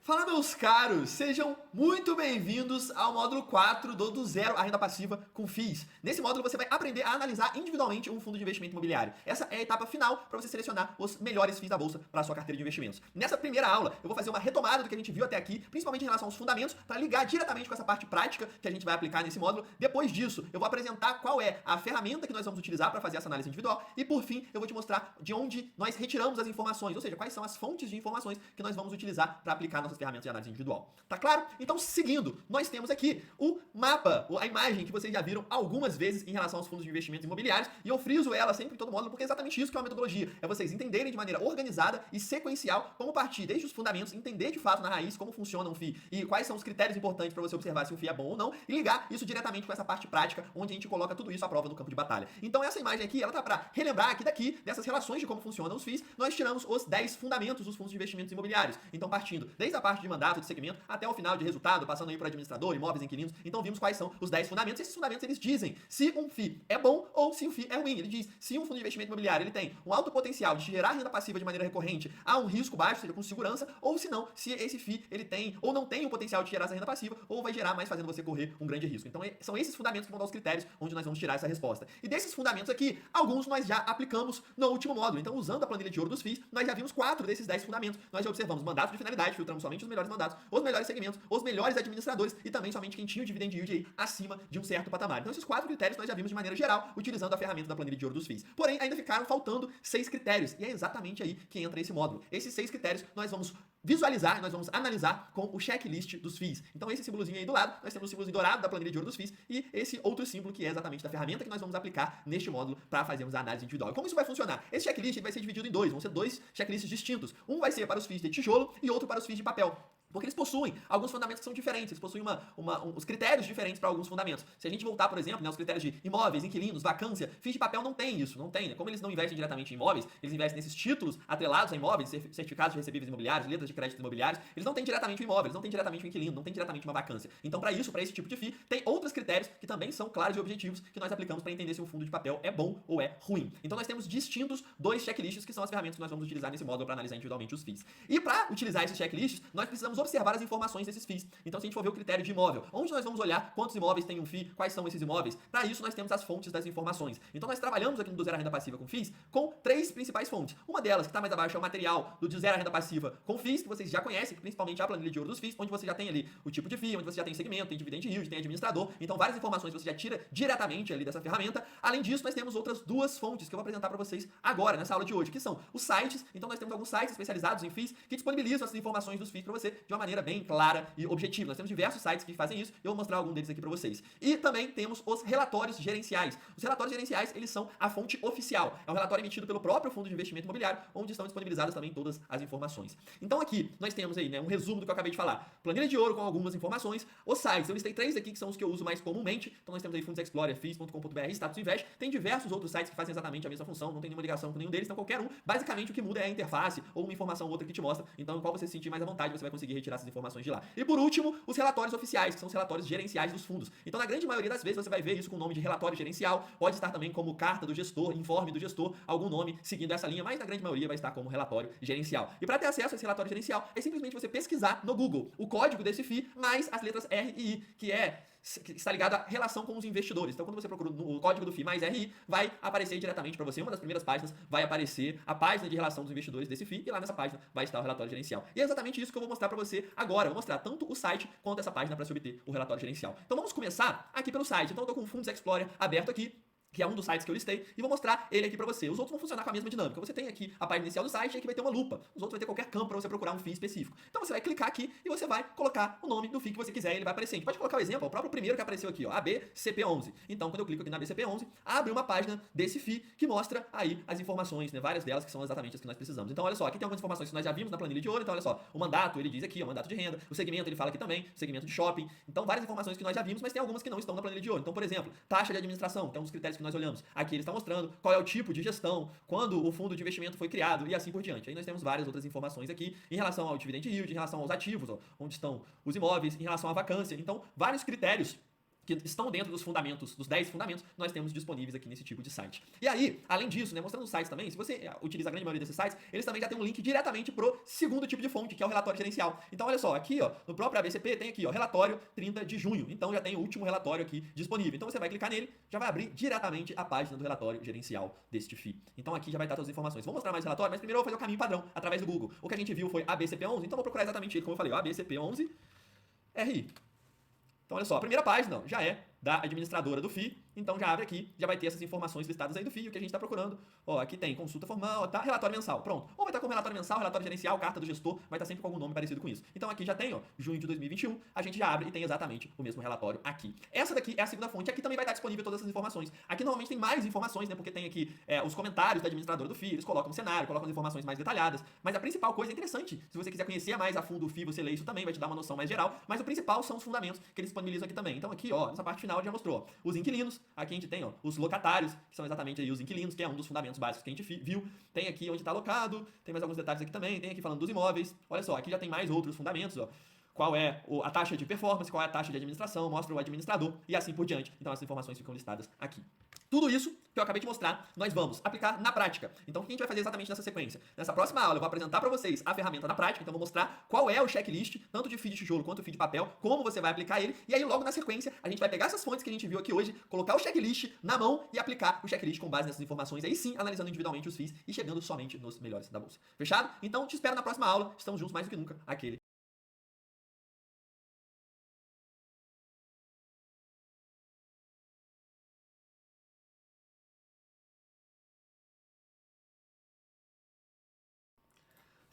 Fala, meus caros! Sejam muito bem-vindos ao módulo 4 do Zero à Renda Passiva com FIIs. Nesse módulo você vai aprender a analisar individualmente um fundo de investimento imobiliário. Essa é a etapa final para você selecionar os melhores FIIs da bolsa para a sua carteira de investimentos. Nessa primeira aula eu vou fazer uma retomada do que a gente viu até aqui, principalmente em relação aos fundamentos, para ligar diretamente com essa parte prática que a gente vai aplicar nesse módulo. Depois disso, eu vou apresentar qual é a ferramenta que nós vamos utilizar para fazer essa análise individual e, por fim, eu vou te mostrar de onde nós retiramos as informações, ou seja, quais são as fontes de informações que nós vamos utilizar para aplicar nossas ferramentas de análise individual. Tá claro? Então, seguindo, nós temos aqui o mapa, a imagem que vocês já viram algumas vezes em relação aos fundos de investimentos imobiliários, e eu friso ela sempre em todo módulo, porque é exatamente isso que é uma metodologia, é vocês entenderem de maneira organizada e sequencial como partir desde os fundamentos, entender de fato na raiz como funciona um FII e quais são os critérios importantes para você observar se um FII é bom ou não, e ligar isso diretamente com essa parte prática, onde a gente coloca tudo isso à prova no campo de batalha. Então essa imagem aqui, ela tá para relembrar aqui daqui, dessas relações de como funcionam os FIIs, nós tiramos os 10 fundamentos dos fundos de investimentos imobiliários. Então partindo desde a parte de mandato, de segmento, até o final de resultado, passando aí por administrador, imóveis, inquilinos. Então vimos quais são os 10 fundamentos. Esses fundamentos, eles dizem se um FII é bom ou se um FII é ruim. Ele diz se um fundo de investimento imobiliário ele tem um alto potencial de gerar renda passiva de maneira recorrente a um risco baixo, ou seja, com segurança, ou se não, se esse FII ele tem ou não tem o potencial de gerar essa renda passiva, ou vai gerar mais fazendo você correr um grande risco. Então são esses fundamentos que vão dar os critérios onde nós vamos tirar essa resposta. E desses fundamentos aqui, alguns nós já aplicamos no último módulo. Então, usando a planilha de ouro dos FIIs, nós já vimos 4 desses 10 fundamentos. Nós já observamos mandatos de finalidade, filtramos somente os melhores mandatos, os melhores segmentos, os melhores administradores e também somente quem tinha o dividend yield aí acima de um certo patamar. Então esses 4 critérios nós já vimos de maneira geral utilizando a ferramenta da planilha de ouro dos FIIs. Porém, ainda ficaram faltando 6 critérios e é exatamente aí que entra esse módulo. Esses 6 critérios nós vamos visualizar, nós vamos analisar com o checklist dos FIIs. Então esse símbolozinho aí do lado, nós temos o símbolozinho dourado da planilha de ouro dos FIIs e esse outro símbolo que é exatamente da ferramenta que nós vamos aplicar neste módulo para fazermos a análise individual. E como isso vai funcionar? Esse checklist vai ser dividido em dois, vão ser 2 checklists distintos. Um vai ser para os FIIs de tijolo e outro para os FIIs de papel. Porque eles possuem alguns fundamentos que são diferentes, eles possuem os critérios diferentes para alguns fundamentos. Se a gente voltar, por exemplo, né, os critérios de imóveis, inquilinos, vacância, FIIs de papel não tem isso, não tem, né? Como eles não investem diretamente em imóveis, eles investem nesses títulos atrelados a imóveis, certificados de recebíveis imobiliários, letras de crédito imobiliários, eles não têm diretamente o imóvel, eles não têm diretamente o inquilino, não têm diretamente uma vacância. Então, para isso, para esse tipo de FII, tem outros critérios que também são claros e objetivos que nós aplicamos para entender se um fundo de papel é bom ou é ruim. Então, nós temos distintos 2 checklists que são as ferramentas que nós vamos utilizar nesse módulo para analisar individualmente os FIIs. E para utilizar esses checklists, nós precisamos observar as informações desses FIIs. Então, se a gente for ver o critério de imóvel, onde nós vamos olhar quantos imóveis tem um FII, quais são esses imóveis, para isso nós temos as fontes das informações. Então, nós trabalhamos aqui no do Zero à Renda Passiva com FIIs com 3 principais fontes. Uma delas, que está mais abaixo, é o material do Zero à Renda Passiva com FIIs, que vocês já conhecem, principalmente a planilha de ouro dos FIIs, onde você já tem ali o tipo de FII, onde você já tem segmento, tem dividend yield, tem administrador. Então, várias informações você já tira diretamente ali dessa ferramenta. Além disso, nós temos outras 2 fontes que eu vou apresentar para vocês agora, nessa aula de hoje, que são os sites. Então, nós temos alguns sites especializados em FIIs que disponibilizam essas informações dos FIIs para você de uma maneira bem clara e objetiva. Nós temos diversos sites que fazem isso, eu vou mostrar algum deles aqui para vocês. E também temos os relatórios gerenciais. Os relatórios gerenciais, eles são a fonte oficial. É um relatório emitido pelo próprio fundo de investimento imobiliário, onde estão disponibilizadas também todas as informações. Então aqui nós temos aí, né, um resumo do que eu acabei de falar. Planilha de ouro com algumas informações. Os sites, eu listei 3 aqui que são os que eu uso mais comumente. Então nós temos aí Fundos Explorer, FIIs.com.br, Status Invest. Tem diversos outros sites que fazem exatamente a mesma função, não tem nenhuma ligação com nenhum deles, então qualquer um. Basicamente o que muda é a interface ou uma informação ou outra que te mostra. Então, qual você se sentir mais à vontade, você vai conseguir retirar essas informações de lá. E por último, os relatórios oficiais, que são os relatórios gerenciais dos fundos. Então, na grande maioria das vezes, você vai ver isso com o nome de relatório gerencial, pode estar também como carta do gestor, informe do gestor, algum nome seguindo essa linha, mas na grande maioria vai estar como relatório gerencial. E para ter acesso a esse relatório gerencial, é simplesmente você pesquisar no Google o código desse FII mais as letras R e I, que está ligado à relação com os investidores. Então, quando você procura o código do FII mais RI, vai aparecer diretamente para você. Uma das primeiras páginas vai aparecer a página de relação dos investidores desse FII e lá nessa página vai estar o relatório gerencial. E é exatamente isso que eu vou mostrar para você agora. Eu vou mostrar tanto o site quanto essa página para se obter o relatório gerencial. Então, vamos começar aqui pelo site. Então, eu estou com o Fundos Explorer aberto aqui, que é um dos sites que eu listei, e vou mostrar ele aqui para você. Os outros vão funcionar com a mesma dinâmica. Você tem aqui a página inicial do site e aqui vai ter uma lupa. Os outros vai ter qualquer campo para você procurar um FII específico. Então você vai clicar aqui e você vai colocar o nome do FII que você quiser e ele vai aparecer. A gente pode colocar o exemplo, o próprio primeiro que apareceu aqui, ó, ABCP11. Então quando eu clico aqui na ABCP11, abre uma página desse FII que mostra aí as informações, né, várias delas que são exatamente as que nós precisamos. Então olha só, aqui tem algumas informações que nós já vimos na planilha de ouro. Então olha só, o mandato, ele diz aqui, o mandato de renda, o segmento ele fala aqui também, o segmento de shopping. Então várias informações que nós já vimos, mas tem algumas que não estão na planilha de ouro. Então por exemplo, taxa de administração, que é um dos critérios que nós olhamos. Aqui ele está mostrando qual é o tipo de gestão, quando o fundo de investimento foi criado e assim por diante. Aí nós temos várias outras informações aqui em relação ao dividend yield, em relação aos ativos, ó, onde estão os imóveis, em relação à vacância. Então, vários critérios que estão dentro dos fundamentos, dos 10 fundamentos, nós temos disponíveis aqui nesse tipo de site. E aí, além disso, né, mostrando os sites também, se você utiliza a grande maioria desses sites, eles também já têm um link diretamente pro segundo tipo de fonte, que é o relatório gerencial. Então, olha só, aqui, ó, no próprio ABCP tem aqui, ó, relatório 30 de junho. Então, já tem o último relatório aqui disponível. Então, você vai clicar nele, já vai abrir diretamente a página do relatório gerencial deste FII. Então, aqui já vai estar todas as informações. Vou mostrar mais o relatório, mas primeiro eu vou fazer o caminho padrão através do Google. O que a gente viu foi ABCP11, então vou procurar exatamente ele, como eu falei, ó, ABCP11 RI. Então, olha só, a primeira página já é da administradora do FII, então já abre aqui, já vai ter essas informações listadas aí do FII, o que a gente está procurando. Ó, aqui tem consulta formal, tá? Relatório mensal, pronto. Ou vai estar como relatório mensal, relatório gerencial, carta do gestor, vai estar sempre com algum nome parecido com isso. Então aqui já tem, ó, junho de 2021, a gente já abre e tem exatamente o mesmo relatório aqui. Essa daqui é a segunda fonte, aqui também vai estar disponível todas essas informações. Aqui normalmente tem mais informações, né, porque tem aqui os comentários da administradora do FII, eles colocam o cenário, colocam as informações mais detalhadas, mas a principal coisa é interessante, se você quiser conhecer mais a fundo o FII, você lê isso também, vai te dar uma noção mais geral, mas o principal são os fundamentos que eles disponibilizam aqui também. Então aqui, ó, nessa parte final já mostrou, ó, os inquilinos, aqui a gente tem, ó, os locatários, que são exatamente aí os inquilinos, que é um dos fundamentos básicos que a gente viu. Tem aqui onde está alocado, tem mais alguns detalhes aqui também, tem aqui falando dos imóveis. Olha só, aqui já tem mais outros fundamentos, ó. Qual é a taxa de performance, qual é a taxa de administração, mostra o administrador e assim por diante. Então essas informações ficam listadas aqui. Tudo isso que eu acabei de mostrar, nós vamos aplicar na prática. Então o que a gente vai fazer exatamente nessa sequência? Nessa próxima aula eu vou apresentar para vocês a ferramenta na prática, então vou mostrar qual é o checklist, tanto de FII de tijolo quanto FII de papel, como você vai aplicar ele, e aí logo na sequência a gente vai pegar essas fontes que a gente viu aqui hoje, colocar o checklist na mão e aplicar o checklist com base nessas informações, aí sim analisando individualmente os FIIs e chegando somente nos melhores da bolsa. Fechado? Então te espero na próxima aula, estamos juntos mais do que nunca, aquele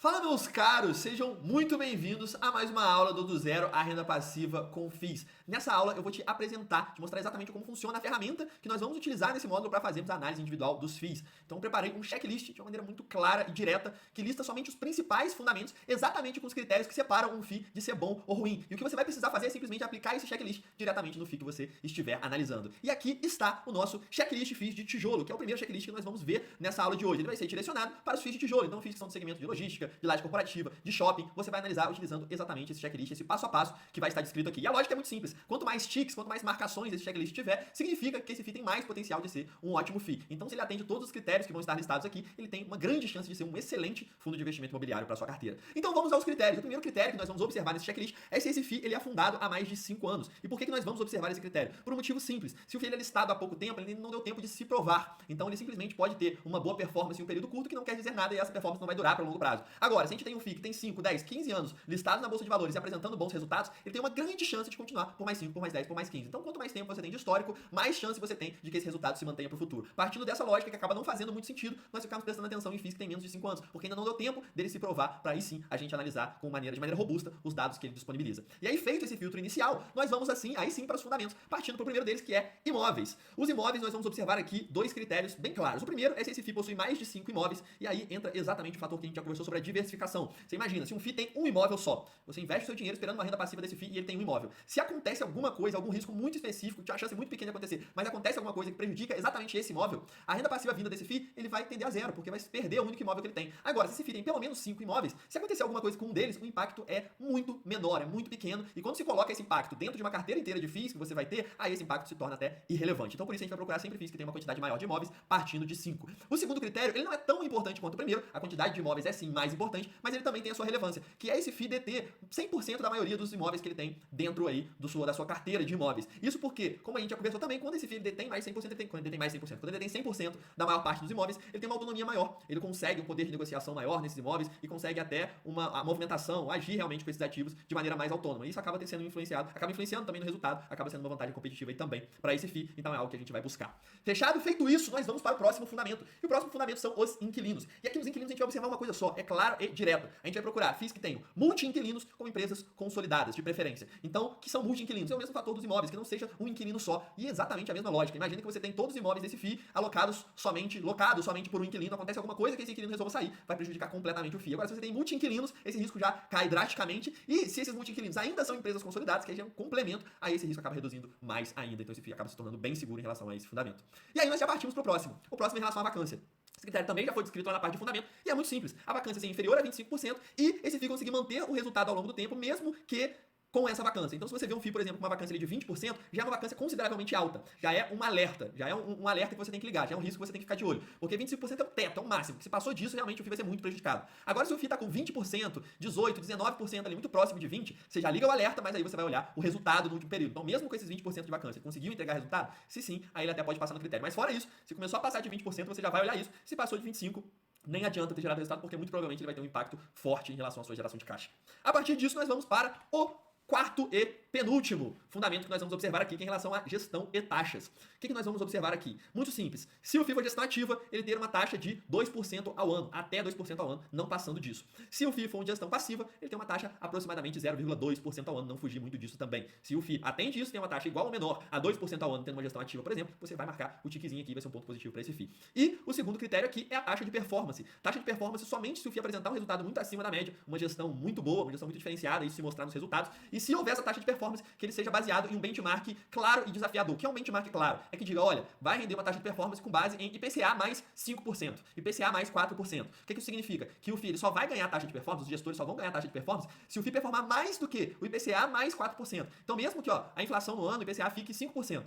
Fala, meus caros, sejam muito bem-vindos a mais uma aula do Zero à Renda Passiva com FIIs. Nessa aula eu vou te apresentar, te mostrar exatamente como funciona a ferramenta que nós vamos utilizar nesse módulo para fazermos a análise individual dos FIIs. Então eu preparei um checklist de uma maneira muito clara e direta, que lista somente os principais fundamentos, exatamente com os critérios que separam um FII de ser bom ou ruim. E o que você vai precisar fazer é simplesmente aplicar esse checklist diretamente no FII que você estiver analisando. E aqui está o nosso checklist FIIs de tijolo, que é o primeiro checklist que nós vamos ver nessa aula de hoje. Ele vai ser direcionado para os FIIs de tijolo, então FIIs que são do segmento de logística, de laje corporativa, de shopping, você vai analisar utilizando exatamente esse checklist, esse passo a passo que vai estar descrito aqui. E a lógica é muito simples. Quanto mais ticks, quanto mais marcações esse checklist tiver, significa que esse FII tem mais potencial de ser um ótimo FII. Então, se ele atende todos os critérios que vão estar listados aqui, ele tem uma grande chance de ser um excelente fundo de investimento imobiliário para sua carteira. Então, vamos aos critérios. O primeiro critério que nós vamos observar nesse checklist é se esse FII ele é fundado há mais de 5 anos. E por que nós vamos observar esse critério? Por um motivo simples. Se o FII ele é listado há pouco tempo, ele não deu tempo de se provar. Então, ele simplesmente pode ter uma boa performance em um período curto, que não quer dizer nada e essa performance não vai durar para longo prazo. Agora, se a gente tem um FII que tem 5, 10, 15 anos listado na Bolsa de Valores e apresentando bons resultados, ele tem uma grande chance de continuar por mais 5, por mais 10, por mais 15. Então, quanto mais tempo você tem de histórico, mais chance você tem de que esse resultado se mantenha para o futuro. Partindo dessa lógica, que acaba não fazendo muito sentido, nós ficamos prestando atenção em FIIs que tem menos de 5 anos, porque ainda não deu tempo dele se provar para aí sim a gente analisar de maneira robusta os dados que ele disponibiliza. E aí, feito esse filtro inicial, nós vamos aí sim para os fundamentos, partindo para o primeiro deles, que é imóveis. Os imóveis, nós vamos observar aqui dois critérios bem claros. O primeiro é se esse FII possui mais de 5 imóveis, e aí entra exatamente o fator que a gente já conversou sobre a diversificação. Você imagina, se um FII tem um imóvel só, você investe o seu dinheiro esperando uma renda passiva desse FII e ele tem um imóvel. Se acontece alguma coisa, algum risco muito específico, a chance é muito pequena de acontecer, mas acontece alguma coisa que prejudica exatamente esse imóvel, a renda passiva vinda desse FII, ele vai tender a zero, porque vai perder o único imóvel que ele tem. Agora, se esse FII tem pelo menos 5 imóveis, se acontecer alguma coisa com um deles, o impacto é muito menor, é muito pequeno, e quando se coloca esse impacto dentro de uma carteira inteira de FIIs que você vai ter, aí esse impacto se torna até irrelevante. Então, por isso a gente vai procurar sempre FIIs que tem uma quantidade maior de imóveis, partindo de 5. O segundo critério, ele não é tão importante quanto o primeiro, a quantidade de imóveis é sim mais importante, mas ele também tem a sua relevância, que é esse FII deter 100% da maioria dos imóveis que ele tem dentro aí da sua carteira de imóveis. Isso porque, como a gente já conversou também, quando esse FII detém mais 100%, quando ele tem mais 100%, quando ele detém 100% da maior parte dos imóveis, ele tem uma autonomia maior, ele consegue um poder de negociação maior nesses imóveis e consegue até a movimentação, agir realmente com esses ativos de maneira mais autônoma. E isso acaba sendo acaba influenciando também no resultado, acaba sendo uma vantagem competitiva aí também para esse FII, então é algo que a gente vai buscar. Fechado? Feito isso, nós vamos para o próximo fundamento. E o próximo fundamento são os inquilinos. E aqui nos inquilinos a gente vai observar uma coisa só, é claro e direto. A gente vai procurar FIIs que tenham multi-inquilinos com empresas consolidadas, de preferência. Então, que são multi-inquilinos. É o mesmo fator dos imóveis, que não seja um inquilino só. E exatamente a mesma lógica. Imagina que você tem todos os imóveis desse FII locados somente por um inquilino. Acontece alguma coisa que esse inquilino resolva sair, vai prejudicar completamente o FII. Agora, se você tem multi-inquilinos, esse risco já cai drasticamente. E se esses multi-inquilinos ainda são empresas consolidadas, que aí é um complemento, aí esse risco acaba reduzindo mais ainda. Então, esse FII acaba se tornando bem seguro em relação a esse fundamento. E aí nós já partimos para o próximo. O próximo é em relação à vacância. Esse critério também já foi descrito lá na parte de fundamento e é muito simples. A vacância ser inferior a 25% e esse FII conseguir manter o resultado ao longo do tempo, mesmo que com essa vacância. Então, se você vê um FII, por exemplo, com uma vacância ali de 20%, já é uma vacância consideravelmente alta. Já é um alerta. Já é um alerta que você tem que ligar. Já é um risco que você tem que ficar de olho. Porque 25% é o teto, é o máximo. Se passou disso, realmente o FII vai ser muito prejudicado. Agora, se o FII está com 20%, 18%, 19% ali, muito próximo de 20%, você já liga o alerta, mas aí você vai olhar o resultado no último período. Então, mesmo com esses 20% de vacância, conseguiu entregar resultado? Se sim, aí ele até pode passar no critério. Mas fora isso, se começou a passar de 20%, você já vai olhar isso. Se passou de 25%, nem adianta ter gerado resultado, porque muito provavelmente ele vai ter um impacto forte em relação à sua geração de caixa. A partir disso, nós vamos para o quarto e penúltimo fundamento que nós vamos observar aqui, que é em relação à gestão e taxas. O que nós vamos observar aqui? Muito simples. Se o FII for gestão ativa, ele ter uma taxa de 2% ao ano, até 2% ao ano, não passando disso. Se o FII for uma gestão passiva, ele tem uma taxa aproximadamente 0,2% ao ano, não fugir muito disso também. Se o FII atende isso, tem uma taxa igual ou menor a 2% ao ano, tendo uma gestão ativa, por exemplo, você vai marcar o tiquezinho aqui, vai ser um ponto positivo para esse FII. E o segundo critério aqui é a taxa de performance. Taxa de performance somente se o FII apresentar um resultado muito acima da média, uma gestão muito boa, uma gestão muito diferenciada, isso se mostrar nos resultados, e se houver essa taxa de performance, que ele seja baseado em um benchmark claro e desafiador. O que é um benchmark claro? É que diga, olha, vai render uma taxa de performance com base em IPCA mais 5%, IPCA mais 4%. O que isso significa? Que o FII ele só vai ganhar taxa de performance, os gestores só vão ganhar taxa de performance se o FII performar mais do que o IPCA mais 4%. Então, mesmo que a inflação no ano, o IPCA fique 5%.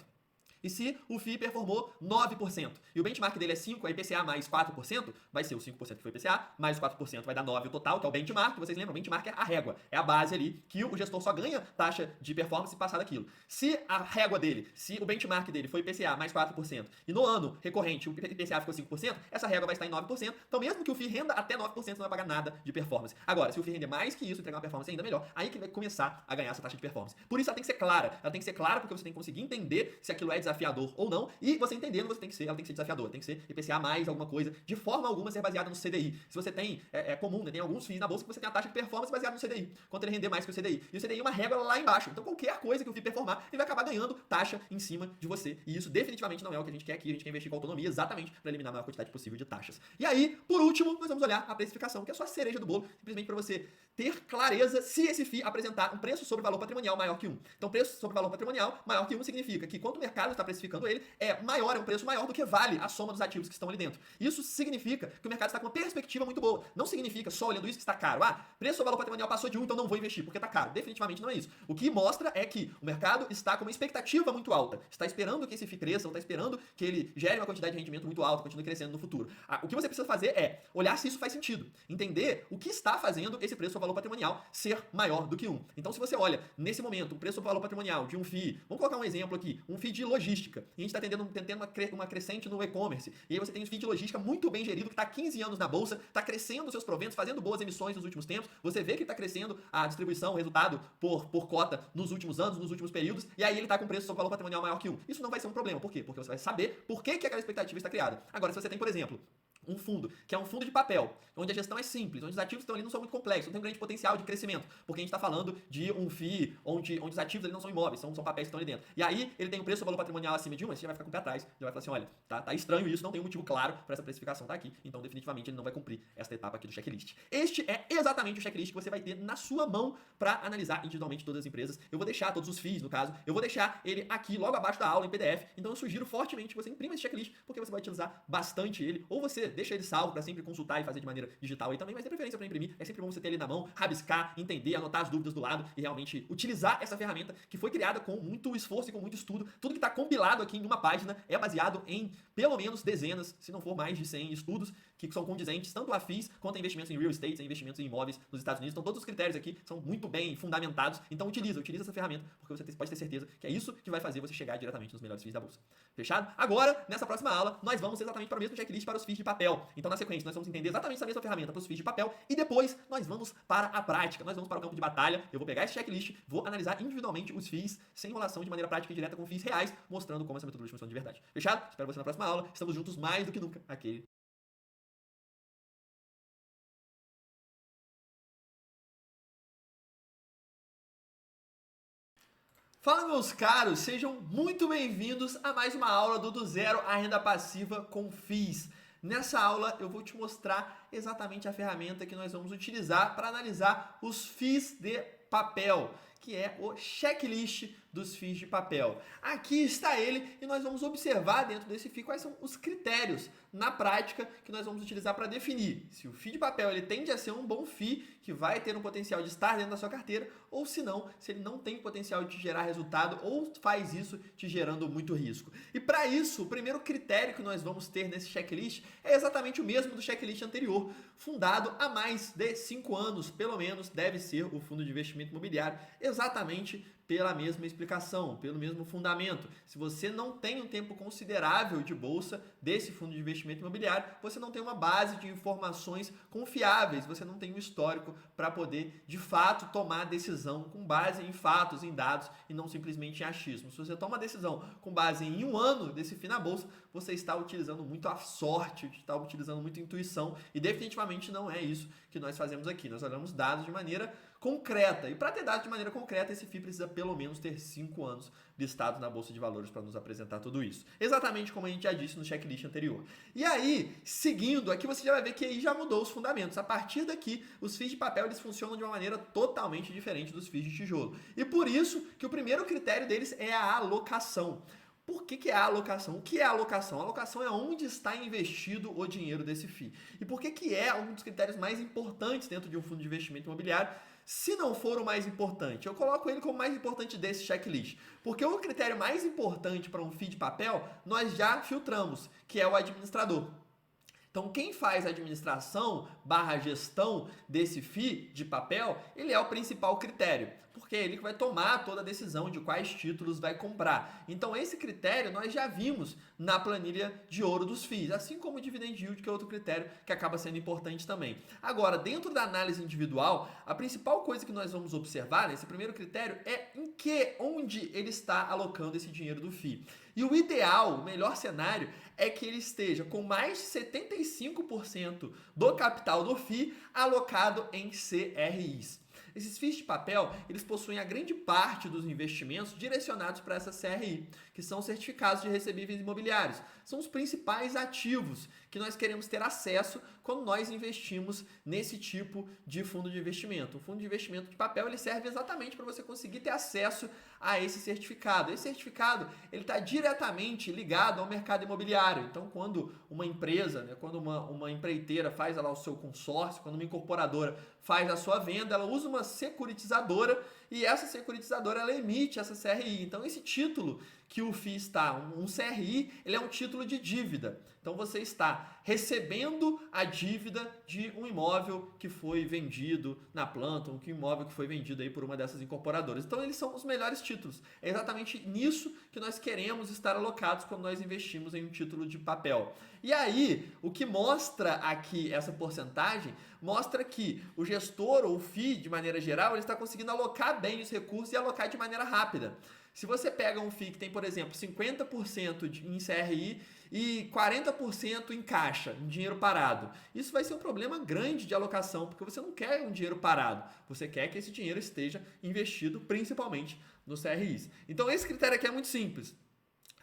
E se o FII performou 9% e o benchmark dele é 5%, a IPCA mais 4%, vai ser o 5% que foi IPCA, mais 4% vai dar 9% o total, que é o benchmark. Vocês lembram? O benchmark é a régua, é a base ali que o gestor só ganha taxa de performance se passar daquilo. Se a régua dele, se o benchmark dele foi IPCA mais 4% e no ano recorrente o IPCA ficou 5%, essa régua vai estar em 9%. Então, mesmo que o FII renda até 9%, você não vai pagar nada de performance. Agora, se o FII render mais que isso, entregar uma performance ainda melhor, aí que ele vai começar a ganhar essa taxa de performance. Por isso ela tem que ser clara. Ela tem que ser clara porque você tem que conseguir entender se aquilo é desafiador ou não. E você entendendo, ela tem que ser desafiadora, tem que ser IPCA mais alguma coisa, de forma alguma ser baseada no CDI. Se você tem, é comum, né, tem alguns FIIs na bolsa que você tem a taxa de performance baseada no CDI, quanto ele render mais que o CDI. E o CDI é uma régua lá embaixo. Então qualquer coisa que o FII performar, ele vai acabar ganhando taxa em cima de você. E isso definitivamente não é o que a gente quer aqui. A gente quer investir com autonomia exatamente para eliminar a maior quantidade possível de taxas. E aí, por último, nós vamos olhar a precificação, que é só a cereja do bolo, simplesmente para você ter clareza se esse FII apresentar um preço sobre valor patrimonial maior que 1. Então, preço sobre valor patrimonial maior que 1 significa que quanto o mercado está precificando ele, é um preço maior do que vale a soma dos ativos que estão ali dentro. Isso significa que o mercado está com uma perspectiva muito boa. Não significa só olhando isso que está caro. Preço sobre valor patrimonial passou de 1, então não vou investir porque está caro. Definitivamente não é isso. O que mostra é que o mercado está com uma expectativa muito alta. Está esperando que esse FII cresça, ou está esperando que ele gere uma quantidade de rendimento muito alta, continue crescendo no futuro. O que você precisa fazer é olhar se isso faz sentido. Entender o que está fazendo esse preço sobre valor patrimonial ser maior do que 1. Então, se você olha, nesse momento, o preço sobre valor patrimonial de um FII, vamos colocar um exemplo aqui, um FII de logística, e a gente está tentando uma crescente no e-commerce, e aí você tem um FII de logística muito bem gerido, que está há 15 anos na bolsa, está crescendo os seus proventos, fazendo boas emissões nos últimos tempos, você vê que está crescendo a distribuição, o resultado por cota nos últimos anos, nos últimos períodos, e aí ele está com preço sobre valor patrimonial maior que 1. Isso não vai ser um problema. Por quê? Porque você vai saber por que aquela expectativa está criada. Agora, se você tem, por exemplo, um fundo, que é um fundo de papel, onde a gestão é simples, onde os ativos estão ali não são muito complexos, não tem um grande potencial de crescimento, porque a gente está falando de um FII onde os ativos ali não são imóveis, são papéis que estão ali dentro. E aí ele tem um preço ou valor patrimonial acima de 1, você já vai ficar com o pé atrás, já vai falar assim, olha, tá estranho isso, não tem um motivo claro para essa precificação tá aqui, então definitivamente ele não vai cumprir esta etapa aqui do checklist. Este é exatamente o checklist que você vai ter na sua mão para analisar individualmente todas as empresas. Eu vou deixar todos os FIIs, no caso, eu vou deixar ele aqui logo abaixo da aula em PDF, então eu sugiro fortemente que você imprima esse checklist, porque você vai utilizar bastante ele, ou você deixa ele salvo para sempre consultar e fazer de maneira digital aí também, mas tem preferência para imprimir, é sempre bom você ter ele na mão, rabiscar, entender, anotar as dúvidas do lado e realmente utilizar essa ferramenta que foi criada com muito esforço e com muito estudo. Tudo que está compilado aqui em uma página é baseado em pelo menos dezenas, se não for mais de 100 estudos que são condizentes tanto a FIIs quanto a investimentos em real estate, a investimentos em imóveis nos Estados Unidos. Então todos os critérios aqui são muito bem fundamentados, então utiliza essa ferramenta, porque você pode ter certeza que é isso que vai fazer você chegar diretamente nos melhores FIIs da bolsa. Fechado? Agora, nessa próxima aula, nós vamos exatamente para o mesmo checklist para os FIIs de papel. Então na sequência, nós vamos entender exatamente essa mesma ferramenta para os FIIs de papel e depois nós vamos para a prática, nós vamos para o campo de batalha. Eu vou pegar esse checklist, vou analisar individualmente os FIIs sem enrolação de maneira prática e direta com FIIs reais, mostrando como essa metodologia funciona de verdade. Fechado? Espero você na próxima aula. Estamos juntos mais do que nunca. Aquele Fala, meus caros, sejam muito bem-vindos a mais uma aula do Zero à Renda Passiva com FIIs. Nessa aula eu vou te mostrar exatamente a ferramenta que nós vamos utilizar para analisar os FIIs de papel, que é o checklist dos FIIs de papel. Aqui está ele e nós vamos observar dentro desse FII quais são os critérios na prática que nós vamos utilizar para definir se o FII de papel ele tende a ser um bom FII que vai ter um potencial de estar dentro da sua carteira ou se não, se ele não tem potencial de te gerar resultado ou faz isso te gerando muito risco. E para isso, o primeiro critério que nós vamos ter nesse checklist é exatamente o mesmo do checklist anterior, fundado há mais de 5 anos, pelo menos deve ser o fundo de investimento imobiliário, exatamente pela mesma explicação, pelo mesmo fundamento. Se você não tem um tempo considerável de bolsa desse fundo de investimento imobiliário, você não tem uma base de informações confiáveis, você não tem um histórico para poder, de fato, tomar decisão com base em fatos, em dados e não simplesmente em achismo. Se você toma a decisão com base em um ano desse FII na bolsa, você está utilizando muito a sorte, está utilizando muito a intuição e definitivamente não é isso que nós fazemos aqui. Nós olhamos dados de maneira concreta. E para ter dados de maneira concreta, esse FII precisa pelo menos ter 5 anos listados na Bolsa de Valores para nos apresentar tudo isso. Exatamente como a gente já disse no checklist anterior. E aí, seguindo, aqui você já vai ver que aí já mudou os fundamentos. A partir daqui, os FIIs de papel eles funcionam de uma maneira totalmente diferente dos FIIs de tijolo. E por isso que o primeiro critério deles é a alocação. Por que é a alocação? O que é a alocação? A alocação é onde está investido o dinheiro desse FII. E por que é um dos critérios mais importantes dentro de um fundo de investimento imobiliário? Se não for o mais importante, eu coloco ele como mais importante desse checklist. Porque o critério mais importante para um FII de papel, nós já filtramos, que é o administrador. Então, quem faz a administração / gestão desse FII de papel, ele é o principal critério, porque é ele que vai tomar toda a decisão de quais títulos vai comprar. Então, esse critério nós já vimos na planilha de ouro dos FIIs, assim como o dividend yield, que é outro critério que acaba sendo importante também. Agora, dentro da análise individual, a principal coisa que nós vamos observar nesse primeiro critério é onde ele está alocando esse dinheiro do FII. E o ideal, o melhor cenário, é que ele esteja com mais de 75% do capital do FII alocado em CRIs. Esses FIIs de papel, eles possuem a grande parte dos investimentos direcionados para essa CRI, que são certificados de recebíveis imobiliários. São os principais ativos que nós queremos ter acesso quando nós investimos nesse tipo de fundo de investimento. O fundo de investimento de papel ele serve exatamente para você conseguir ter acesso a esse certificado. Esse certificado ele está diretamente ligado ao mercado imobiliário. Então, quando uma empresa, quando uma empreiteira faz lá o seu consórcio, quando uma incorporadora faz a sua venda, ela usa uma securitizadora e essa securitizadora ela emite essa CRI. Então, esse título que o FII está, um CRI, ele é um título de dívida. Então, você está recebendo a dívida de um imóvel que foi vendido na planta, um imóvel que foi vendido aí por uma dessas incorporadoras. Então, eles são os melhores títulos. É exatamente nisso que nós queremos estar alocados quando nós investimos em um título de papel. E aí, o que mostra aqui essa porcentagem, mostra que o gestor ou o FII, de maneira geral, ele está conseguindo alocar bem os recursos e alocar de maneira rápida. Se você pega um FII que tem, por exemplo, 50% em CRI e 40% em caixa, em dinheiro parado, isso vai ser um problema grande de alocação, porque você não quer um dinheiro parado, você quer que esse dinheiro esteja investido principalmente nos CRIs. Então esse critério aqui é muito simples.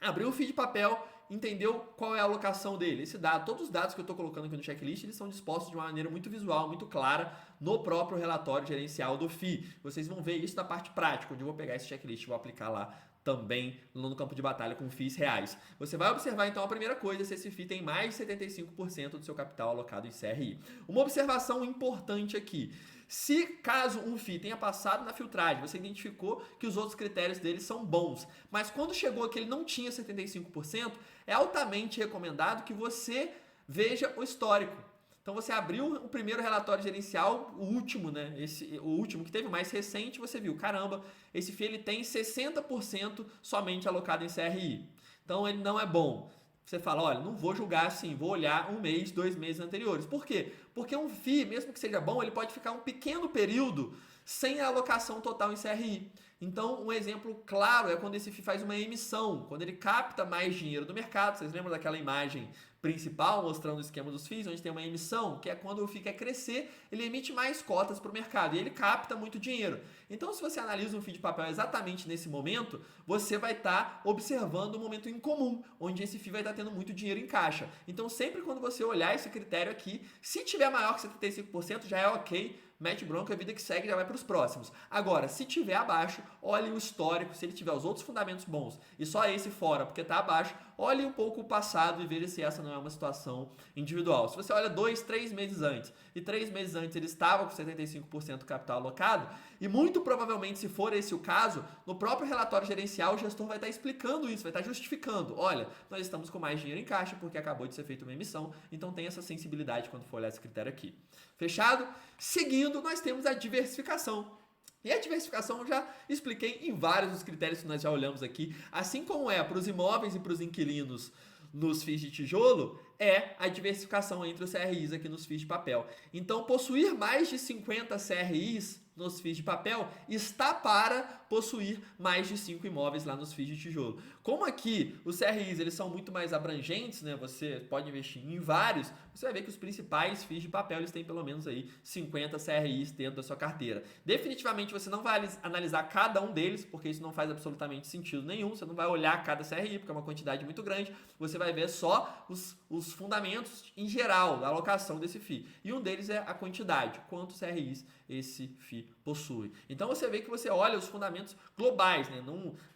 Abriu o FII de papel, entendeu qual é a alocação dele. Esse dado, todos os dados que eu estou colocando aqui no checklist, eles são dispostos de uma maneira muito visual, muito clara, no próprio relatório gerencial do FII. Vocês vão ver isso na parte prática, onde eu vou pegar esse checklist e vou aplicar lá também no campo de batalha com FIIs reais. Você vai observar então a primeira coisa, se esse FII tem mais de 75% do seu capital alocado em CRI. Uma observação importante aqui. Se caso um FII tenha passado na filtragem, você identificou que os outros critérios dele são bons, mas quando chegou que ele não tinha 75%, é altamente recomendado que você veja o histórico. Então você abriu o primeiro relatório gerencial, o último, né? O último que teve, o mais recente, você viu, caramba, esse FII ele tem 60% somente alocado em CRI. Então ele não é bom. Você fala, olha, não vou julgar assim, vou olhar 1 mês, 2 meses anteriores. Por quê? Porque um FII, mesmo que seja bom, ele pode ficar um pequeno período sem a alocação total em CRI. Então, um exemplo claro é quando esse FII faz uma emissão, quando ele capta mais dinheiro do mercado. Vocês lembram daquela imagem principal mostrando o esquema dos FIIs, onde tem uma emissão, que é quando o FII quer crescer, ele emite mais cotas para o mercado e ele capta muito dinheiro. Então, se você analisa um FII de papel exatamente nesse momento, você vai estar observando um momento incomum, onde esse FII vai estar tendo muito dinheiro em caixa. Então, sempre quando você olhar esse critério aqui, se tiver maior que 75%, já é ok mete bronca, a vida que segue, já vai para os próximos. Agora, se tiver abaixo, olhe o histórico, se ele tiver os outros fundamentos bons e só esse fora porque está abaixo, olhe um pouco o passado e veja se essa não é uma situação individual. Se você olha 2, 3 meses antes e 3 meses antes ele estava com 75% do capital alocado, e muito provavelmente, se for esse o caso, no próprio relatório gerencial o gestor vai estar explicando isso, vai estar justificando. Olha, nós estamos com mais dinheiro em caixa porque acabou de ser feita uma emissão, então tem essa sensibilidade quando for olhar esse critério aqui. Fechado? Seguindo, nós temos a diversificação. E a diversificação eu já expliquei em vários dos critérios que nós já olhamos aqui, assim como é para os imóveis e para os inquilinos nos FIIs de tijolo, é a diversificação entre os CRIs aqui nos FIIs de papel. Então, possuir mais de 50 CRIs nos FIIs de papel está para possuir mais de 5 imóveis lá nos FIIs de tijolo. Como aqui os CRIs eles são muito mais abrangentes, né? Você pode investir em vários, você vai ver que os principais FIIs de papel eles têm pelo menos aí 50 CRIs dentro da sua carteira. Definitivamente você não vai analisar cada um deles, porque isso não faz absolutamente sentido nenhum. Você não vai olhar cada CRI, porque é uma quantidade muito grande. Você vai ver só os fundamentos em geral da alocação desse FII. E um deles é a quantidade, quantos CRIs esse FII possui. Então você vê que você olha os fundamentos globais, né?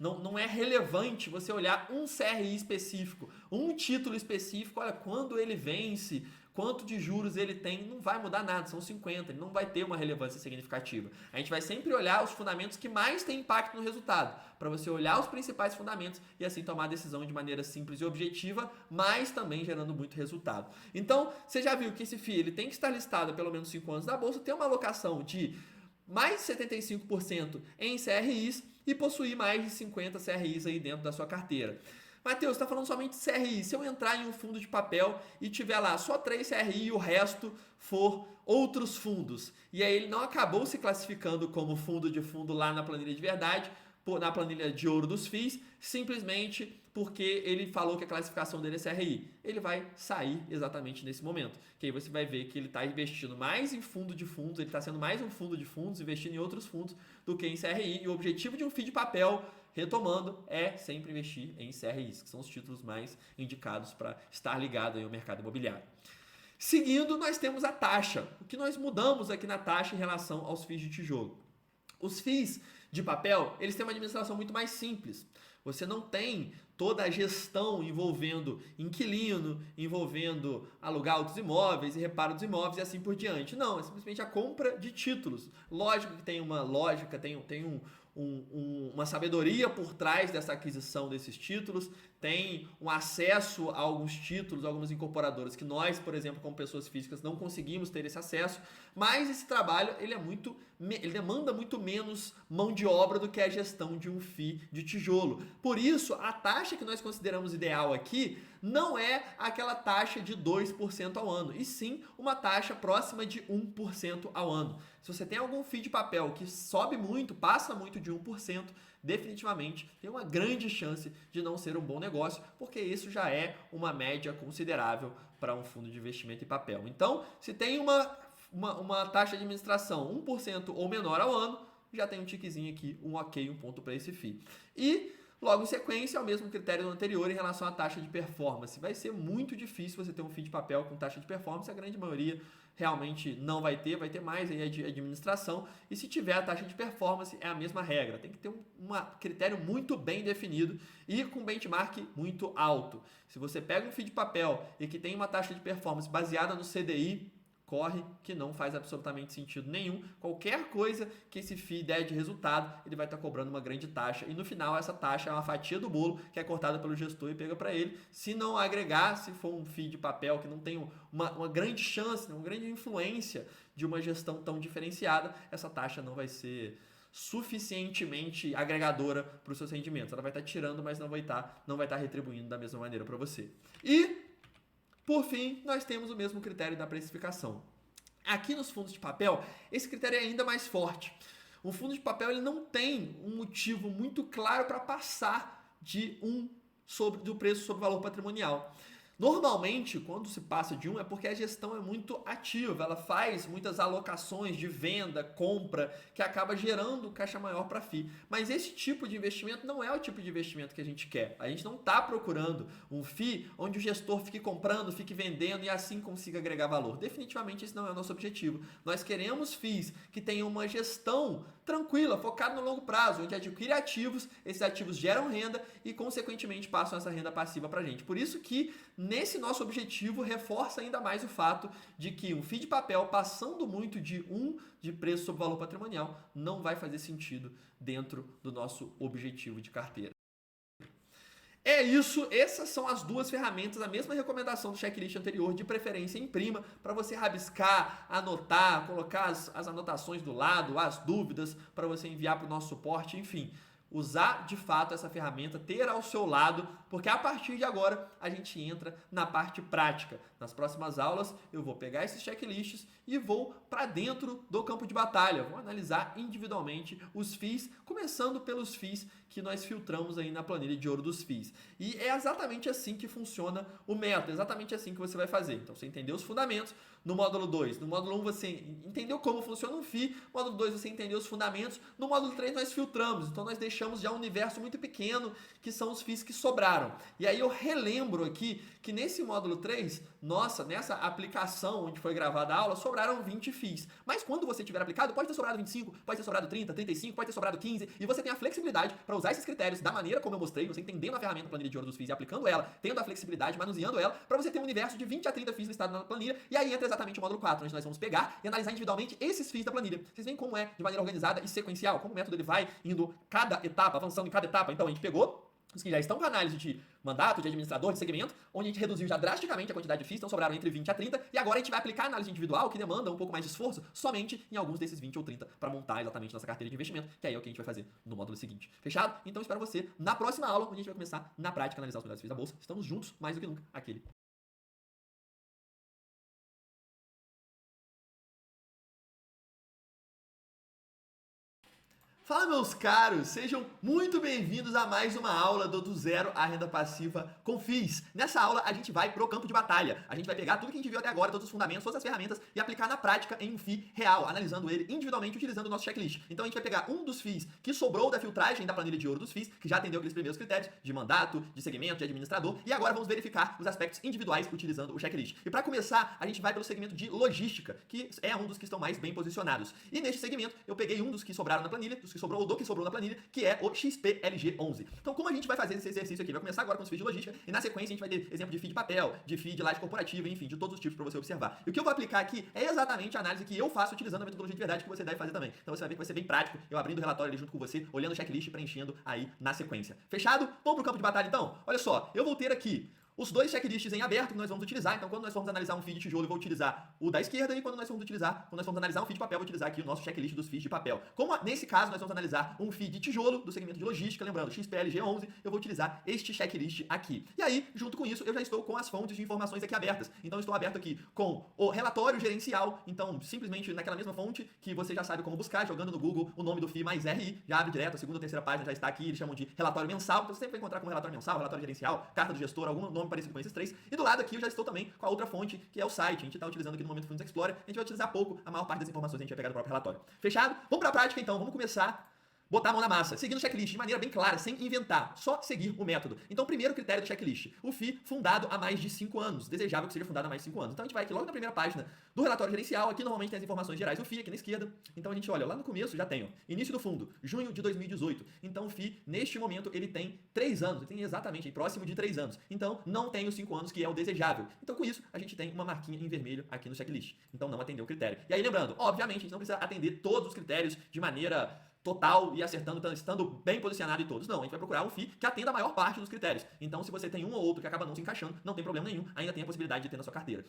Não é relevante você olhar um CRI específico, um título específico, olha, quando ele vence, quanto de juros ele tem, não vai mudar nada, são 50, ele não vai ter uma relevância significativa. A gente vai sempre olhar os fundamentos que mais têm impacto no resultado, para você olhar os principais fundamentos e assim tomar a decisão de maneira simples e objetiva, mas também gerando muito resultado. Então, você já viu que esse FII ele tem que estar listado há pelo menos 5 anos na bolsa, ter uma alocação de mais de 75% em CRIs e possuir mais de 50 CRIs aí dentro da sua carteira. Matheus, você está falando somente de CRI. Se eu entrar em um fundo de papel e tiver lá só 3 CRI e o resto for outros fundos, e aí ele não acabou se classificando como fundo lá na planilha de verdade, na planilha de ouro dos FIIs, simplesmente porque ele falou que a classificação dele é CRI. Ele vai sair exatamente nesse momento. Que aí você vai ver que ele está investindo mais em fundo de fundos, ele está sendo mais um fundo de fundos, investindo em outros fundos do que em CRI. E o objetivo de um FII de papel, retomando, é sempre investir em CRIs, que são os títulos mais indicados para estar ligado aí ao mercado imobiliário. Seguindo, nós temos a taxa. O que nós mudamos aqui na taxa em relação aos FIIs de tijolo? Os FIIs de papel, eles têm uma administração muito mais simples. Você não tem toda a gestão envolvendo inquilino, envolvendo alugar outros imóveis e reparo dos imóveis e assim por diante. Não, é simplesmente a compra de títulos. Lógico que tem uma lógica, tem uma sabedoria por trás dessa aquisição desses títulos, tem um acesso a alguns títulos, algumas incorporadoras que nós, por exemplo, como pessoas físicas, não conseguimos ter esse acesso, mas esse trabalho ele demanda muito menos mão de obra do que a gestão de um FII de tijolo. Por isso, a taxa que nós consideramos ideal aqui não é aquela taxa de 2% ao ano, e sim uma taxa próxima de 1% ao ano. Se você tem algum FII de papel que sobe muito, passa muito de 1%, definitivamente tem uma grande chance de não ser um bom negócio, porque isso já é uma média considerável para um fundo de investimento em papel. Então, se tem uma taxa de administração 1% ou menor ao ano, já tem um tiquezinho aqui, um ok, um ponto para esse FII. E logo em sequência, é o mesmo critério do anterior em relação à taxa de performance. Vai ser muito difícil você ter um FII de papel com taxa de performance, a grande maioria realmente não vai ter mais aí a administração, e se tiver a taxa de performance é a mesma regra, tem que ter um critério muito bem definido e com benchmark muito alto. Se você pega um FII de papel e que tem uma taxa de performance baseada no CDI, corre que não faz absolutamente sentido nenhum. Qualquer coisa que esse FII der de resultado, ele vai estar cobrando uma grande taxa. E no final, essa taxa é uma fatia do bolo que é cortada pelo gestor e pega para ele. Se não agregar, se for um FII de papel que não tem uma grande chance, uma grande influência de uma gestão tão diferenciada, essa taxa não vai ser suficientemente agregadora para os seus rendimentos. Ela vai estar tirando, mas não vai estar retribuindo da mesma maneira para você. E por fim, nós temos o mesmo critério da precificação. Aqui nos fundos de papel, esse critério é ainda mais forte. O fundo de papel ele não tem um motivo muito claro para passar do preço sobre o valor patrimonial. Normalmente, quando se passa de 1, é porque a gestão é muito ativa, ela faz muitas alocações de venda, compra, que acaba gerando caixa maior para FII. Mas esse tipo de investimento não é o tipo de investimento que a gente quer. A gente não está procurando um FII onde o gestor fique comprando, fique vendendo e assim consiga agregar valor. Definitivamente esse não é o nosso objetivo. Nós queremos FIIs que tenham uma gestão tranquila, focada no longo prazo, onde adquire ativos, esses ativos geram renda e, consequentemente, passam essa renda passiva para a gente. Por isso que nesse nosso objetivo, reforça ainda mais o fato de que um FII de papel passando muito de 1 de preço sobre valor patrimonial não vai fazer sentido dentro do nosso objetivo de carteira. É isso, essas são as duas ferramentas, a mesma recomendação do checklist anterior, de preferência imprima, para você rabiscar, anotar, colocar as anotações do lado, as dúvidas, para você enviar para o nosso suporte, enfim. Usar de fato essa ferramenta, ter ao seu lado, porque a partir de agora a gente entra na parte prática. Nas próximas aulas eu vou pegar esses checklists e vou para dentro do campo de batalha. Vou analisar individualmente os FIIs, começando pelos FIIs que nós filtramos aí na planilha de ouro dos FIIs. E é exatamente assim que funciona o método, exatamente assim que você vai fazer. Então você entendeu os fundamentos no módulo 2. No módulo 1 você entendeu como funciona um FII, no módulo 2 você entendeu os fundamentos, no módulo 3 nós filtramos, então nós deixamos já um universo muito pequeno que são os FIIs que sobraram. E aí eu relembro aqui que nesse módulo 3, nessa aplicação onde foi gravada a aula, sobraram 20 FIIs. Mas quando você tiver aplicado, pode ter sobrado 25, pode ter sobrado 30, 35, pode ter sobrado 15, e você tem a flexibilidade para usar esses critérios da maneira como eu mostrei, você entendendo a ferramenta planilha de ouro dos FIIs e aplicando ela, tendo a flexibilidade, manuseando ela, para você ter um universo de 20 a 30 FIIs listados na planilha, e aí entra exatamente o módulo 4, onde nós vamos pegar e analisar individualmente esses FIIs da planilha. Vocês veem como é de maneira organizada e sequencial, como o método ele vai indo cada etapa, avançando em cada etapa. Então a gente pegou os que já estão com análise de mandato, de administrador, de segmento, onde a gente reduziu já drasticamente a quantidade de FIIs, então sobraram entre 20 a 30, e agora a gente vai aplicar a análise individual, que demanda um pouco mais de esforço, somente em alguns desses 20 ou 30, para montar exatamente nossa carteira de investimento, que aí é o que a gente vai fazer no módulo seguinte. Fechado? Então espero você na próxima aula, onde a gente vai começar na prática a analisar os melhores FIIs da bolsa. Estamos juntos, mais do que nunca, aquele. Fala, meus caros, sejam muito bem-vindos a mais uma aula do Zero à Renda Passiva com FIIs. Nessa aula a gente vai pro campo de batalha, a gente vai pegar tudo que a gente viu até agora, todos os fundamentos, todas as ferramentas e aplicar na prática em um FII real, analisando ele individualmente utilizando o nosso checklist. Então a gente vai pegar um dos FIIs que sobrou da filtragem da planilha de ouro dos FIIs, que já atendeu aqueles primeiros critérios de mandato, de segmento, de administrador, e agora vamos verificar os aspectos individuais utilizando o checklist. E para começar, a gente vai pelo segmento de logística, que é um dos que estão mais bem posicionados. E neste segmento eu peguei um dos que sobraram na planilha, dos que sobrou ou do que sobrou na planilha, que é o XPLG11. Então, como a gente vai fazer esse exercício aqui? Vai começar agora com os FIIs de logística e na sequência a gente vai ter exemplo de FII de papel, de FII de laje corporativa, enfim, de todos os tipos para você observar. E o que eu vou aplicar aqui é exatamente a análise que eu faço utilizando a metodologia de verdade que você deve fazer também. Então você vai ver que vai ser bem prático, eu abrindo o relatório ali junto com você, olhando o checklist e preenchendo aí na sequência. Fechado? Vamos pro campo de batalha então? Olha só, eu vou ter aqui os dois checklists em aberto que nós vamos utilizar. Então, quando nós formos analisar um FII de tijolo, eu vou utilizar o da esquerda, e quando nós formos analisar um FII de papel, eu vou utilizar aqui o nosso checklist dos FIIs de papel. Como nesse caso nós vamos analisar um FII de tijolo do segmento de logística, lembrando, XPLG11, eu vou utilizar este checklist aqui. E aí, junto com isso, eu já estou com as fontes de informações aqui abertas. Então, eu estou aberto aqui com o relatório gerencial. Então, simplesmente naquela mesma fonte que você já sabe como buscar, jogando no Google o nome do FII mais RI, já abre direto, a segunda ou terceira página já está aqui, eles chamam de relatório mensal. Então, você sempre vai encontrar como relatório mensal, relatório gerencial, carta do gestor, algum nome parecido com esses três. E do lado aqui eu já estou também com a outra fonte, que é o site. A gente está utilizando aqui no momento o Fundos Explorer. A gente vai utilizar pouco, a maior parte das informações a gente vai pegar do próprio relatório. Fechado? Vamos para a prática então, vamos começar. Botar a mão na massa, seguindo o checklist de maneira bem clara, sem inventar, só seguir o método. Então, primeiro critério do checklist, o FII fundado há mais de 5 anos, desejável que seja fundado há mais de 5 anos. Então, a gente vai aqui logo na primeira página do relatório gerencial, aqui normalmente tem as informações gerais do FII, aqui na esquerda. Então, a gente olha, lá no começo já tem, ó, início do fundo, junho de 2018. Então, o FII, neste momento, ele tem 3 anos, ele tem exatamente próximo de 3 anos. Então, não tem os 5 anos que é o desejável. Então, com isso, a gente tem uma marquinha em vermelho aqui no checklist. Então, não atendeu o critério. E aí, lembrando, obviamente, a gente não precisa atender todos os critérios de maneira total e acertando, estando bem posicionado em todos. Não, a gente vai procurar um FII que atenda a maior parte dos critérios. Então, se você tem um ou outro que acaba não se encaixando, não tem problema nenhum, ainda tem a possibilidade de ter na sua carteira.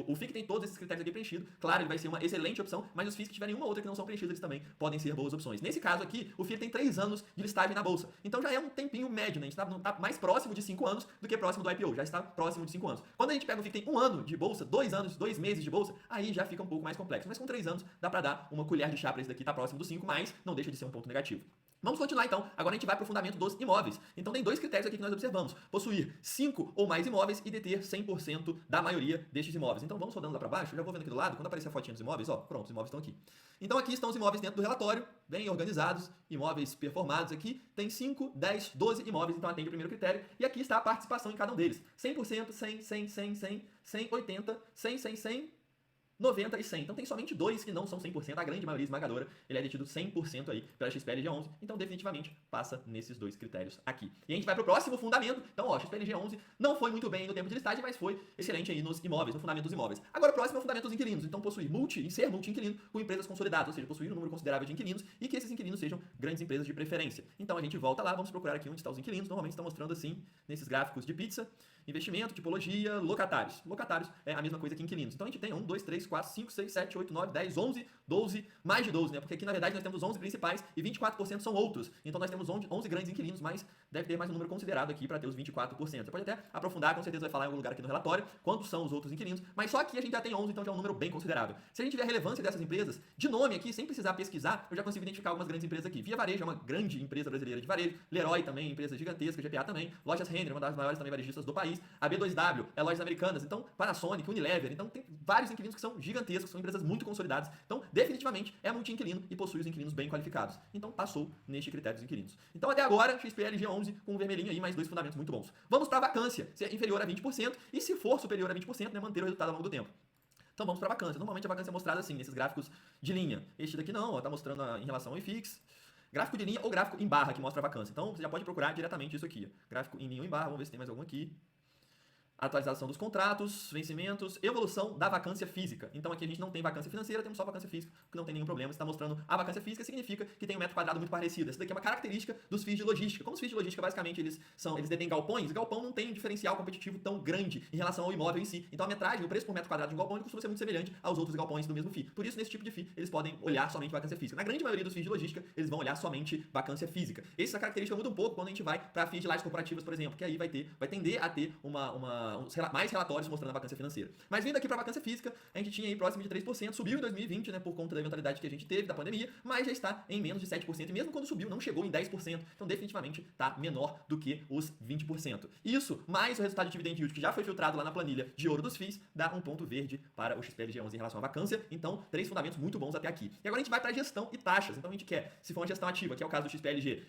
O FII que tem todos esses critérios aqui preenchidos, claro, ele vai ser uma excelente opção, mas os FIIs que tiverem uma ou outra que não são preenchidos, eles também podem ser boas opções. Nesse caso aqui, o FII tem 3 anos de listagem na bolsa. Então já é um tempinho médio, né? A gente está mais próximo de 5 anos do que próximo do IPO, já está próximo de 5 anos. Quando a gente pega um FII que tem 1 ano de bolsa, 2 anos, 2 meses de bolsa, aí já fica um pouco mais complexo. Mas com 3 anos, dá para dar uma colher de chá para esse daqui, tá próximo dos 5, mas não deixa de ser um ponto negativo. Vamos continuar então. Agora a gente vai para o fundamento dos imóveis. Então tem dois critérios aqui que nós observamos. Possuir 5 ou mais imóveis e deter 100% da maioria destes imóveis. Então vamos rodando lá para baixo. Eu já vou vendo aqui do lado. Quando aparecer a fotinha dos imóveis, ó, pronto, os imóveis estão aqui. Então aqui estão os imóveis dentro do relatório, bem organizados, imóveis performados aqui. Tem 5, 10, 12 imóveis, então atende o primeiro critério. E aqui está a participação em cada um deles. 100%, 100, 100, 100, 100, 100, 80, 100, 100, 100... 90 e 100. Então tem somente dois que não são 100%, a grande maioria esmagadora, ele é detido 100% aí pela XPLG 11, então definitivamente passa nesses dois critérios aqui. E a gente vai pro próximo fundamento. Então, ó, XPLG 11 não foi muito bem no tempo de listagem, mas foi excelente aí nos imóveis, no fundamento dos imóveis. Agora o próximo é o fundamento dos inquilinos. Então possuir ser multi-inquilino com empresas consolidadas, ou seja, possuir um número considerável de inquilinos e que esses inquilinos sejam grandes empresas de preferência. Então a gente volta lá, vamos procurar aqui onde estão os inquilinos. Normalmente está mostrando assim, nesses gráficos de pizza. Investimento, tipologia, locatários. Locatários é a mesma coisa que inquilinos. Então a gente tem 1, 2, 3, 4, 5, 6, 7, 8, 9, 10, 11, 12, mais de 12, né? Porque aqui na verdade nós temos 11 principais e 24% são outros. Então nós temos 11 grandes inquilinos, mas deve ter mais um número considerado aqui para ter os 24%. Você pode até aprofundar, com certeza vai falar em algum lugar aqui no relatório quantos são os outros inquilinos, mas só aqui a gente já tem 11, então já é um número bem considerável. Se a gente ver a relevância dessas empresas, de nome aqui, sem precisar pesquisar, eu já consigo identificar algumas grandes empresas aqui. Via Varejo é uma grande empresa brasileira de varejo, Leroy também, empresa gigantesca, GPA também, Lojas Renner, uma das maiores também varejistas do país, a B2W é Lojas Americanas, então Panasonic, Unilever, então tem vários inquilinos que são gigantescos, são empresas muito consolidadas, então definitivamente é multi-inquilino e possui os inquilinos bem qualificados. Então passou neste critério dos inquilinos. Então até agora, XPLG 11 com um vermelhinho aí, mais dois fundamentos muito bons. Vamos para a vacância, se é inferior a 20% e se for superior a 20%, né, manter o resultado ao longo do tempo. Então vamos para a vacância. Normalmente a vacância é mostrada assim, nesses gráficos de linha. Este daqui não, está mostrando em relação ao IFIX. Gráfico de linha ou gráfico em barra que mostra a vacância. Então você já pode procurar diretamente isso aqui. Gráfico em linha ou em barra, vamos ver se tem mais algum aqui. Atualização dos contratos, vencimentos, evolução da vacância física. Então aqui a gente não tem vacância financeira, temos só vacância física, que não tem nenhum problema. Está mostrando a vacância física, significa que tem um metro quadrado muito parecido. Essa daqui é uma característica dos FIIs de logística. Como os FIIs de logística, basicamente, eles detêm galpões, galpão não tem um diferencial competitivo tão grande em relação ao imóvel em si. Então a metragem, o preço por metro quadrado de um galpão, ele costuma ser muito semelhante aos outros galpões do mesmo FII. Por isso, nesse tipo de FII, eles podem olhar somente vacância física. Na grande maioria dos FIIs de logística, eles vão olhar somente vacância física. Essa característica muda um pouco quando a gente vai para FIIs de lajes corporativas, por exemplo, que aí vai tender a ter mais relatórios mostrando a vacância financeira. Mas vindo aqui para a vacância física, a gente tinha aí próximo de 3%, subiu em 2020, né, por conta da eventualidade que a gente teve, da pandemia, mas já está em menos de 7%, e mesmo quando subiu, não chegou em 10%, então definitivamente está menor do que os 20%. Isso, mais o resultado de dividend yield, que já foi filtrado lá na planilha de ouro dos FIIs, dá um ponto verde para o XPLG 11 em relação à vacância, então 3 fundamentos muito bons até aqui. E agora a gente vai para a gestão e taxas, então a gente quer, se for uma gestão ativa, que é o caso do XPLG,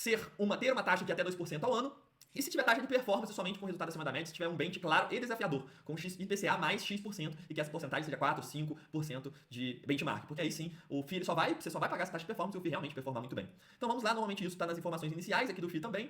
ter uma taxa de até 2% ao ano. E se tiver taxa de performance somente com resultado acima da média, se tiver um bench claro e desafiador, com IPCA mais X%, e que essa porcentagem seja 4, 5% de benchmark. Porque aí sim, você só vai pagar essa taxa de performance se o FII realmente performar muito bem. Então vamos lá, normalmente isso está nas informações iniciais aqui do FII também.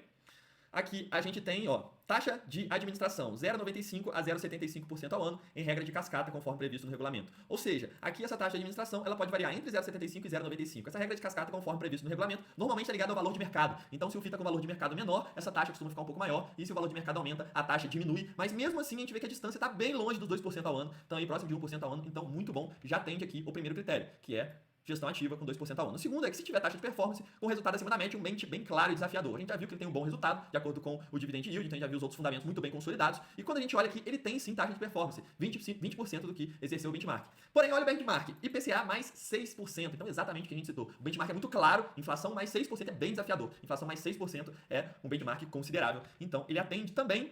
Aqui a gente tem, ó, taxa de administração, 0,95% a 0,75% ao ano, em regra de cascata, conforme previsto no regulamento. Ou seja, aqui essa taxa de administração, ela pode variar entre 0,75% e 0,95%. Essa regra de cascata, conforme previsto no regulamento, normalmente é ligada ao valor de mercado. Então, se o FII está com valor de mercado menor, essa taxa costuma ficar um pouco maior, e se o valor de mercado aumenta, a taxa diminui. Mas mesmo assim, a gente vê que a distância está bem longe dos 2% ao ano, então aí próximo de 1% ao ano, então muito bom, já atende aqui o primeiro critério, que é gestão ativa com 2% ao ano. O segundo é que se tiver taxa de performance com resultado acima da média, um bench bem claro e desafiador. A gente já viu que ele tem um bom resultado, de acordo com o dividend yield, então a gente já viu os outros fundamentos muito bem consolidados. E quando a gente olha aqui, ele tem sim taxa de performance, 20% do que exerceu o benchmark. Porém, olha o benchmark, IPCA mais 6%, então exatamente o que a gente citou. O benchmark é muito claro, inflação mais 6% é bem desafiador. Inflação mais 6% é um benchmark considerável. Então, ele atende também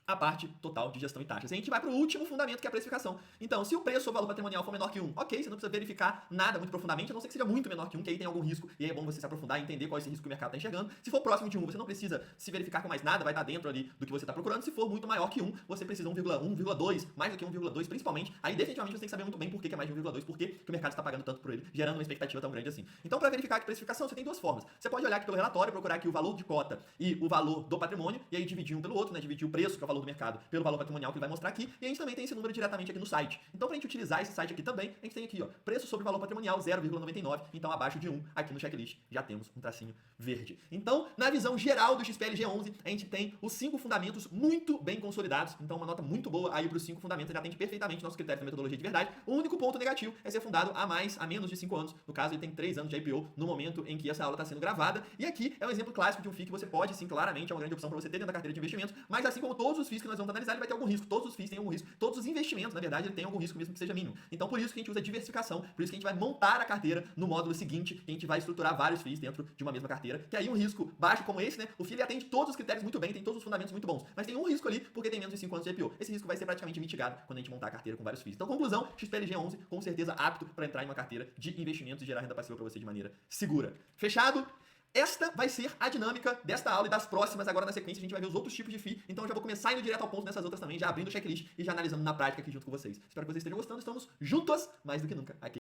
a parte total de gestão e taxas. E a gente vai para o último fundamento, que é a precificação. Então, se o preço ou valor patrimonial for menor que 1, ok, você não precisa verificar nada muito profundamente, a não ser que seja muito menor que 1, que aí tem algum risco, e aí é bom você se aprofundar e entender qual é esse risco que o mercado está enxergando. Se for próximo de 1, você não precisa se verificar com mais nada, vai estar dentro ali do que você está procurando. Se for muito maior que 1, você precisa 1,1, 1,2, mais do que 1,2 principalmente. Aí definitivamente você tem que saber muito bem por que é mais de 1,2, por que o mercado está pagando tanto por ele, gerando uma expectativa tão grande assim. Então, para verificar a precificação, você tem duas formas. Você pode olhar aqui pelo relatório, procurar aqui o valor de cota e o valor do patrimônio, e aí dividir um pelo outro, né? Dividir o preço, que é o valor do mercado, pelo valor patrimonial que ele vai mostrar aqui, e a gente também tem esse número diretamente aqui no site. Então, para a gente utilizar esse site aqui também, a gente tem aqui, ó, preço sobre valor patrimonial 0,99, então abaixo de 1, aqui no checklist já temos um tracinho verde. Então, na visão geral do XPLG 11, a gente tem os 5 fundamentos muito bem consolidados, então uma nota muito boa aí para os 5 fundamentos, ele atende perfeitamente nossos critérios da metodologia de verdade. O único ponto negativo é ser fundado a menos de 5 anos, no caso ele tem 3 anos de IPO no momento em que essa aula está sendo gravada, e aqui é um exemplo clássico de um FII que você pode, sim, claramente, é uma grande opção para você ter dentro da carteira de investimentos, mas assim como todos os os FIIs que nós vamos analisar, ele vai ter algum risco. Todos os FIIs têm algum risco. Todos os investimentos, na verdade, ele tem algum risco, mesmo que seja mínimo. Então, por isso que a gente usa diversificação, por isso que a gente vai montar a carteira no módulo seguinte, que a gente vai estruturar vários FIIs dentro de uma mesma carteira, que aí um risco baixo como esse, né? O FII ele atende todos os critérios muito bem, tem todos os fundamentos muito bons, mas tem um risco ali porque tem menos de 5 anos de IPO. Esse risco vai ser praticamente mitigado quando a gente montar a carteira com vários FIIs. Então, conclusão, XPLG 11 com certeza apto para entrar em uma carteira de investimentos e gerar renda passiva para você de maneira segura. Fechado? Esta vai ser a dinâmica desta aula e das próximas. Agora na sequência a gente vai ver os outros tipos de FII. Então eu já vou começar indo direto ao ponto nessas outras também, já abrindo o checklist e já analisando na prática aqui junto com vocês. Espero que vocês estejam gostando. Estamos juntos mais do que nunca aqui.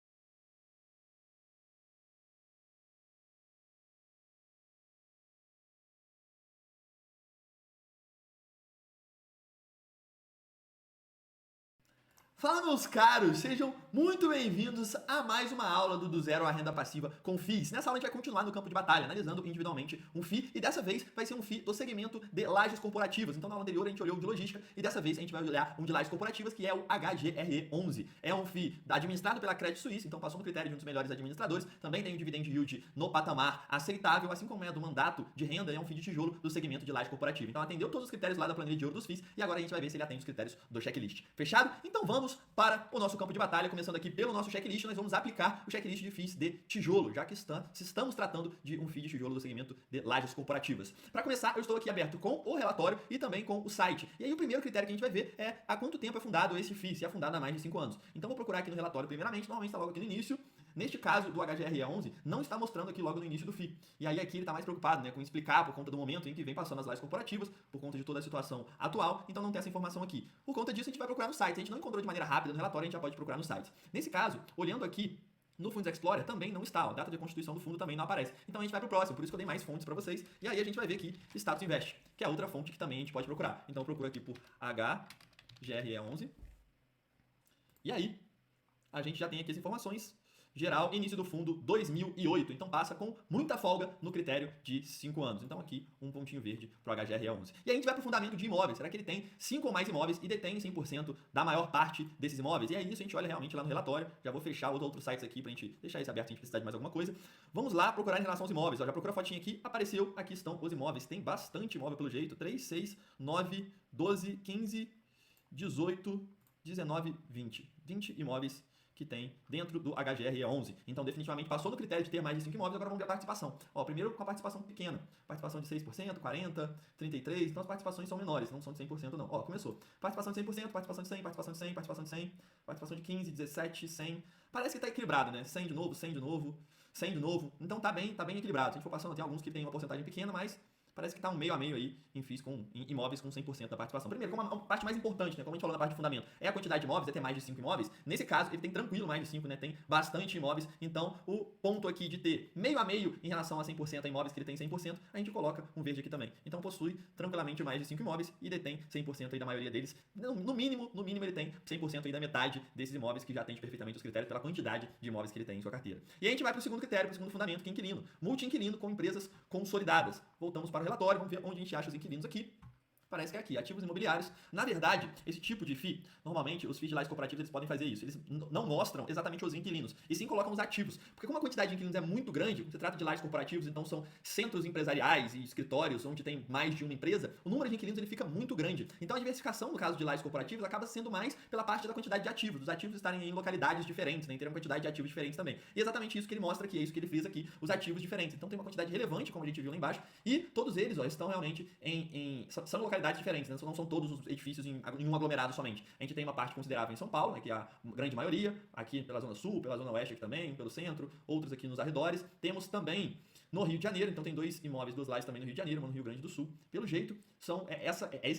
Fala, meus caros, sejam muito bem-vindos a mais uma aula do Zero à Renda Passiva com FIIs. Nessa aula a gente vai continuar no campo de batalha, analisando individualmente um FII, e dessa vez vai ser um FII do segmento de lajes corporativas. Então na aula anterior a gente olhou o de logística, e dessa vez a gente vai olhar um de lajes corporativas, que é o HGRE11. É um FII administrado pela Credit Suisse, então passou no critério de um dos melhores administradores, também tem um dividend yield no patamar aceitável, assim como é do mandato de renda, é um FII de tijolo do segmento de laje corporativa. Então atendeu todos os critérios lá da planilha de ouro dos FIIs, e agora a gente vai ver se ele atende os critérios do checklist. Fechado? Então vamos para o nosso campo de batalha, começando aqui pelo nosso checklist. Nós vamos aplicar o checklist de FIIs de tijolo, já que estamos tratando de um FII de tijolo do segmento de lajes corporativas. Para começar, eu estou aqui aberto com o relatório e também com o site. E aí o primeiro critério que a gente vai ver é há quanto tempo é fundado esse FII, se é fundado há mais de 5 anos. Então vou procurar aqui no relatório primeiramente, normalmente está logo aqui no início. Neste caso do HGRE11, não está mostrando aqui logo no início do FII. E aí aqui ele está mais preocupado, né, com explicar por conta do momento em que vem passando as lajes corporativas, por conta de toda a situação atual, então não tem essa informação aqui. Por conta disso, a gente vai procurar no site. Se a gente não encontrou de maneira rápida no relatório, a gente já pode procurar no site. Nesse caso, olhando aqui no Fundos Explorer também não está, a data de constituição do fundo também não aparece. Então a gente vai para o próximo, por isso que eu dei mais fontes para vocês. E aí a gente vai ver aqui Status Invest, que é outra fonte que também a gente pode procurar. Então eu procuro aqui por HGRE11. E aí a gente já tem aqui as informações. Geral, início do fundo 2008. Então passa com muita folga no critério de 5 anos. Então aqui um pontinho verde para o HGRE11. E a gente vai para o fundamento de imóveis. Será que ele tem 5 ou mais imóveis e detém 100% da maior parte desses imóveis? E aí isso a gente olha realmente lá no relatório. Já vou fechar os outros sites aqui para a gente deixar esse aberto se a gente precisar de mais alguma coisa. Vamos lá procurar em relação aos imóveis. Ó, já procura a fotinha aqui, apareceu. Aqui estão os imóveis. Tem bastante imóvel pelo jeito. 3, 6, 9, 12, 15, 18, 19, 20. 20 imóveis que tem dentro do HGRE11. Então, definitivamente passou no critério de ter mais de 5 imóveis, agora vamos ver a participação. Ó, primeiro com a participação pequena. Participação de 6%, 40%, 33%. Então, as participações são menores, não são de 100% não. Ó, começou. Participação de 100%, participação de 100%, participação de 100%, participação de 100%, participação de 15%, 17%, 100%. Parece que tá equilibrado, né? 100 de novo, 100 de novo, 100 de novo. Então, tá bem equilibrado. Se a gente for passando, tem alguns que tem uma porcentagem pequena, mas parece que está um meio a meio aí em FIIs em imóveis com 100% da participação. Primeiro, como a parte mais importante, né, como a gente falou na parte de fundamento, é a quantidade de imóveis, é ter mais de 5 imóveis. Nesse caso, ele tem tranquilo mais de 5, né, tem bastante imóveis. Então, o ponto aqui de ter meio a meio em relação a 100% a imóveis que ele tem 100%, a gente coloca um verde aqui também. Então, possui tranquilamente mais de 5 imóveis e detém 100% aí da maioria deles. No mínimo ele tem 100% aí da metade desses imóveis que já atende perfeitamente os critérios pela quantidade de imóveis que ele tem em sua carteira. E aí a gente vai para o segundo critério, para o segundo fundamento, que é inquilino. Multi-inquilino com empresas consolidadas. Voltamos para o relatório, vamos ver onde a gente acha os inquilinos aqui. Parece que é aqui, ativos imobiliários. Na verdade, esse tipo de FII, normalmente os FIIs de lajes corporativos eles podem fazer isso. Eles não mostram exatamente os inquilinos, e sim colocam os ativos. Porque como a quantidade de inquilinos é muito grande, você trata de lajes corporativos, então são centros empresariais e escritórios onde tem mais de uma empresa, o número de inquilinos ele fica muito grande. Então a diversificação, no caso de lajes corporativos, acaba sendo mais pela parte da quantidade de ativos, dos ativos estarem em localidades diferentes, né, em ter uma quantidade de ativos diferentes também. E é exatamente isso que ele mostra aqui, é isso que ele frisa aqui, os ativos diferentes. Então tem uma quantidade relevante, como a gente viu lá embaixo, e todos eles estão realmente são localidades diferentes, né? Não são todos os edifícios em um aglomerado somente. A gente tem uma parte considerável em São Paulo, né, que é a grande maioria, aqui pela Zona Sul, pela Zona Oeste aqui também, pelo centro, outros aqui nos arredores. Temos também no Rio de Janeiro, então tem 2 imóveis, 2 lajes também no Rio de Janeiro, uma no Rio Grande do Sul. Pelo jeito,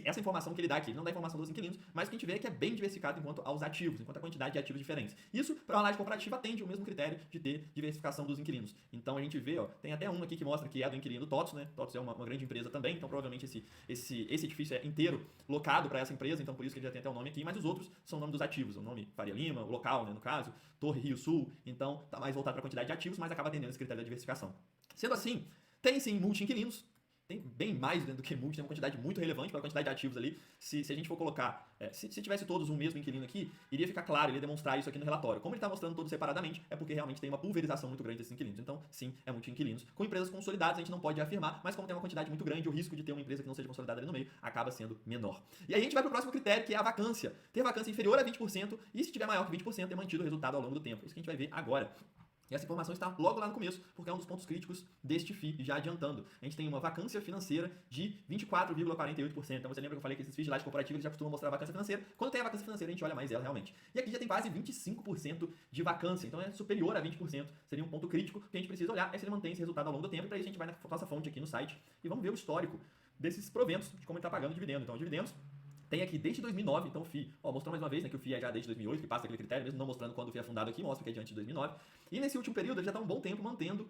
essa informação que ele dá aqui. Ele não dá informação dos inquilinos, mas o que a gente vê é que é bem diversificado enquanto aos ativos, enquanto a quantidade de ativos diferentes. Isso, para uma laje corporativa, atende o mesmo critério de ter diversificação dos inquilinos. Então a gente vê, ó, tem até um aqui que mostra que é do inquilino TOTS, né? TOTS é uma grande empresa também, então provavelmente esse edifício é inteiro locado para essa empresa, então por isso que ele já tem até o nome aqui, mas os outros são o nome dos ativos, o nome Faria Lima, o local, né, no caso, Torre Rio Sul, então tá mais voltado para a quantidade de ativos, mas acaba atendendo esse critério da diversificação. Sendo assim, tem sim multi-inquilinos, tem bem mais do que multi, tem uma quantidade muito relevante para a quantidade de ativos ali. Se a gente for colocar, se tivesse todos um mesmo inquilino aqui, iria ficar claro, iria demonstrar isso aqui no relatório. Como ele está mostrando todos separadamente, é porque realmente tem uma pulverização muito grande desses inquilinos. Então, sim, é muito inquilinos. Com empresas consolidadas, a gente não pode afirmar, mas como tem uma quantidade muito grande, o risco de ter uma empresa que não seja consolidada ali no meio acaba sendo menor. E aí a gente vai para o próximo critério, que é a vacância. Ter vacância inferior a 20% e se tiver maior que 20%, ter mantido o resultado ao longo do tempo. Isso que a gente vai ver agora. E essa informação está logo lá no começo, porque é um dos pontos críticos deste FII, já adiantando. A gente tem uma vacância financeira de 24,48%. Então você lembra que eu falei que esses FIIs de laje corporativa já costumam mostrar a vacância financeira? Quando tem a vacância financeira, a gente olha mais ela realmente. E aqui já tem quase 25% de vacância, então é superior a 20%. Seria um ponto crítico que a gente precisa olhar, é se ele mantém esse resultado ao longo do tempo. E para isso a gente vai na nossa fonte aqui no site e vamos ver o histórico desses proventos, de como ele está pagando dividendo. Então, dividendos tem aqui desde 2009, então o FII, mostrou mais uma vez, né, que o FII é já desde 2008, que passa aquele critério, mesmo não mostrando quando o FII é fundado aqui, mostra que é de antes de 2009. E nesse último período ele já está um bom tempo mantendo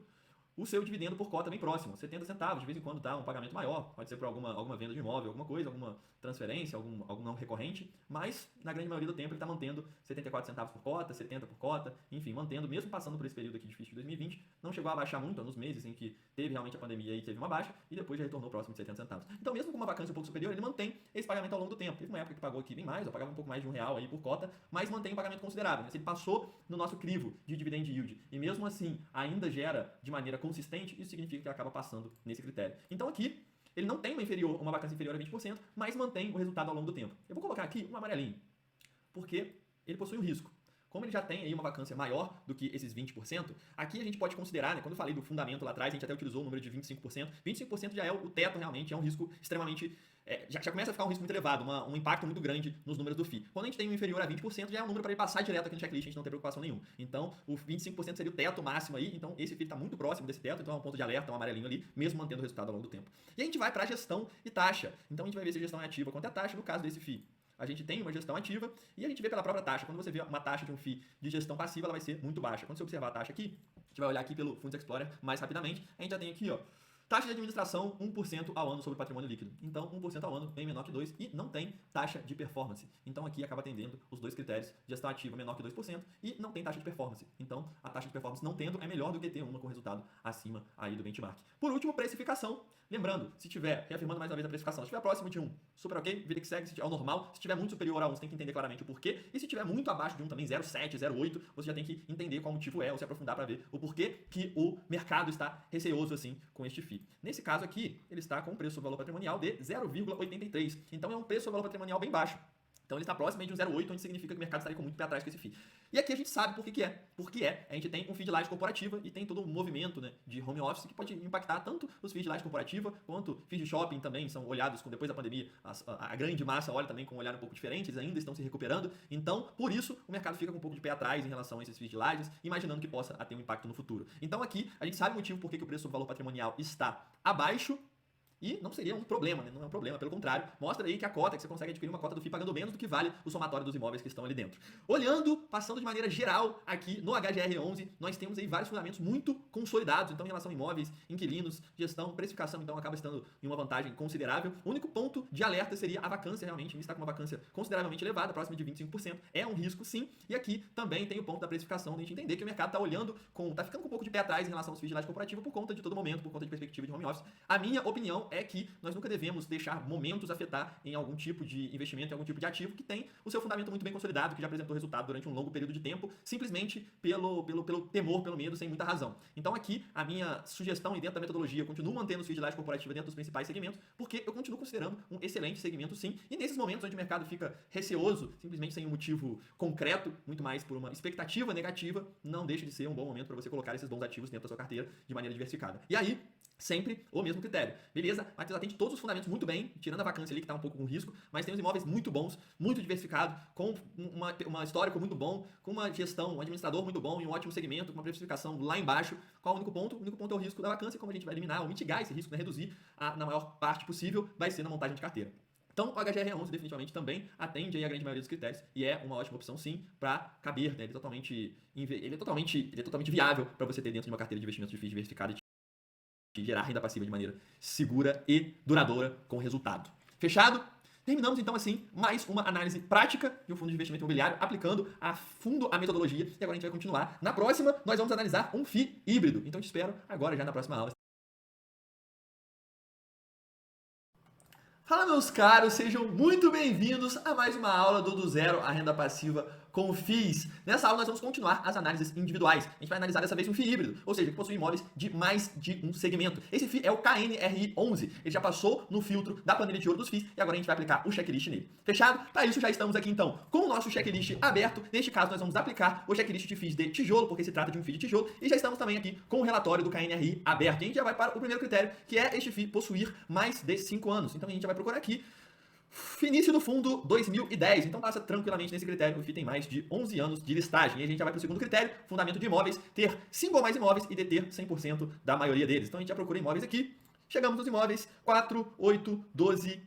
o seu dividendo por cota bem próximo, 70 centavos, de vez em quando dá um pagamento maior, pode ser por alguma venda de imóvel, alguma coisa, alguma transferência, algum não recorrente, mas na grande maioria do tempo ele está mantendo 74 centavos por cota, 70 por cota, enfim, mantendo, mesmo passando por esse período aqui difícil de 2020, não chegou a baixar muito nos meses em que teve realmente a pandemia e teve uma baixa, e depois já retornou próximo de 70 centavos. Então mesmo com uma vacância um pouco superior, ele mantém esse pagamento ao longo do tempo. Teve uma época que pagou aqui bem mais, eu pagava um pouco mais de R$1 aí por cota, mas mantém um pagamento considerável, né? Se ele passou no nosso crivo de dividend yield e mesmo assim ainda gera de maneira consistente, isso significa que ele acaba passando nesse critério. Então aqui, ele não tem uma vacância inferior a 20%, mas mantém o resultado ao longo do tempo. Eu vou colocar aqui um amarelinho, porque ele possui um risco. Como ele já tem aí uma vacância maior do que esses 20%, aqui a gente pode considerar, né, quando eu falei do fundamento lá atrás, a gente até utilizou o número de 25%. 25% já é o teto realmente, é um risco extremamente... já começa a ficar um risco muito elevado, um impacto muito grande nos números do FII. Quando a gente tem um inferior a 20%, já é um número para ele passar direto aqui no checklist, a gente não tem preocupação nenhuma. Então, o 25% seria o teto máximo aí, então esse FII está muito próximo desse teto, então é um ponto de alerta, um amarelinho ali, mesmo mantendo o resultado ao longo do tempo. E a gente vai para a gestão e taxa. Então a gente vai ver se a gestão é ativa quanto é a taxa, no caso desse FII. A gente tem uma gestão ativa e a gente vê pela própria taxa. Quando você vê uma taxa de um FII de gestão passiva, ela vai ser muito baixa. Quando você observar a taxa aqui, a gente vai olhar aqui pelo Funds Explorer mais rapidamente, a gente já tem aqui, ó, taxa de administração 1% ao ano sobre o patrimônio líquido. Então, 1% ao ano bem menor que 2% e não tem taxa de performance. Então, aqui acaba atendendo os dois critérios, gestão ativa menor que 2% e não tem taxa de performance. Então, a taxa de performance não tendo é melhor do que ter uma com resultado acima aí do benchmark. Por último, precificação. Lembrando, se tiver, reafirmando mais uma vez a precificação, se estiver próximo de 1, super ok, vida que segue, ao normal. Se estiver muito superior a 1, você tem que entender claramente o porquê. E se estiver muito abaixo de 1 também, 0,7, 0,8, você já tem que entender qual motivo é, ou se aprofundar para ver o porquê que o mercado está receoso assim com este FII. Nesse caso aqui, ele está com um preço sobre valor patrimonial de 0,83. Então é um preço sobre valor patrimonial bem baixo. Então ele está próximo de um 0,8, onde significa que o mercado estaria com muito pé atrás com esse FII. E aqui a gente sabe por que é. A gente tem um FII de laje corporativa e tem todo um movimento, né, de home office que pode impactar tanto os FIIs de laje corporativa quanto FIIs de shopping também, são olhados depois da pandemia, a grande massa olha também com um olhar um pouco diferente, eles ainda estão se recuperando. Então, por isso, o mercado fica com um pouco de pé atrás em relação a esses FIIs de lajes, imaginando que possa ter um impacto no futuro. Então aqui, a gente sabe o motivo por que o preço sobre valor patrimonial está abaixo. E não seria um problema, né? Não é um problema, pelo contrário, mostra aí que a cota, que você consegue adquirir uma cota do FII pagando menos do que vale o somatório dos imóveis que estão ali dentro. Olhando, passando de maneira geral aqui no HGR11, nós temos aí vários fundamentos muito consolidados, então em relação a imóveis, inquilinos, gestão, precificação, então acaba estando em uma vantagem considerável. O único ponto de alerta seria a vacância, realmente, a gente está com uma vacância consideravelmente elevada, próxima de 25%, é um risco sim, e aqui também tem o ponto da precificação, de a gente entender que o mercado está olhando, está ficando com um pouco de pé atrás em relação aos FIIs de laje corporativa por conta de todo momento, por conta de perspectiva de home office. A minha opinião é que nós nunca devemos deixar momentos afetar em algum tipo de investimento, em algum tipo de ativo que tem o seu fundamento muito bem consolidado, que já apresentou resultado durante um longo período de tempo, simplesmente pelo temor, pelo medo, sem muita razão. Então aqui, a minha sugestão e dentro da metodologia, eu continuo mantendo os FIIs de laje corporativa dentro dos principais segmentos, porque eu continuo considerando um excelente segmento sim, e nesses momentos onde o mercado fica receoso, simplesmente sem um motivo concreto, muito mais por uma expectativa negativa, não deixa de ser um bom momento para você colocar esses bons ativos dentro da sua carteira de maneira diversificada. E aí, sempre o mesmo critério. Beleza? Matheus atende todos os fundamentos muito bem, tirando a vacância ali que está um pouco com risco, mas tem os imóveis muito bons, muito diversificados, com uma histórico muito bom, com uma gestão, um administrador muito bom e um ótimo segmento, com uma precificação lá embaixo. Qual é o único ponto? O único ponto é o risco da vacância, como a gente vai eliminar ou mitigar esse risco, né? Reduzir na maior parte possível, vai ser na montagem de carteira. Então, o HGR11 definitivamente também atende aí a grande maioria dos critérios e é uma ótima opção sim para caber, né? Ele é totalmente viável para você ter dentro de uma carteira de investimentos de FIIs diversificada de gerar renda passiva de maneira segura e duradoura com resultado. Fechado? Terminamos então assim mais uma análise prática de um fundo de investimento imobiliário aplicando a fundo a metodologia e agora a gente vai continuar. Na próxima nós vamos analisar um FII híbrido. Então te espero agora já na próxima aula. Fala, meus caros, sejam muito bem-vindos a mais uma aula do Zero a Renda Passiva com FIIs. Nessa aula nós vamos continuar as análises individuais. A gente vai analisar dessa vez um FII híbrido, ou seja, que possui imóveis de mais de um segmento. Esse FII é o KNRI11. Ele já passou no filtro da planilha de ouro dos FIIs e agora a gente vai aplicar o checklist nele. Fechado? Para isso já estamos aqui então com o nosso checklist aberto. Neste caso nós vamos aplicar o checklist de FIIs de tijolo, porque se trata de um FII de tijolo, e já estamos também aqui com o relatório do KNRI aberto. E a gente já vai para o primeiro critério, que é este FII possuir mais de 5 anos. Então a gente já vai procurar aqui início do fundo 2010, então passa tranquilamente nesse critério. O FII tem mais de 11 anos de listagem. E a gente já vai para o segundo critério, fundamento de imóveis, ter 5 ou mais imóveis e deter 100% da maioria deles. Então a gente já procura imóveis aqui, chegamos nos imóveis, 4, 8, 12,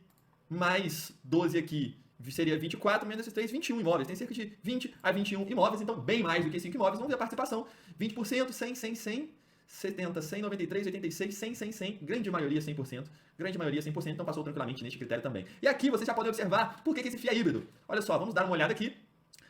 mais 12 aqui, seria 24, menos esses 3, 21 imóveis. Tem cerca de 20 a 21 imóveis, então bem mais do que 5 imóveis. Vamos ver a participação, 20%, 100, 100, 100, 70, 100, 93, 86, 100, 100, 100, grande maioria 100%, grande maioria 100%, então passou tranquilamente neste critério também. E aqui vocês já podem observar por que esse FII é híbrido. Olha só, vamos dar uma olhada aqui.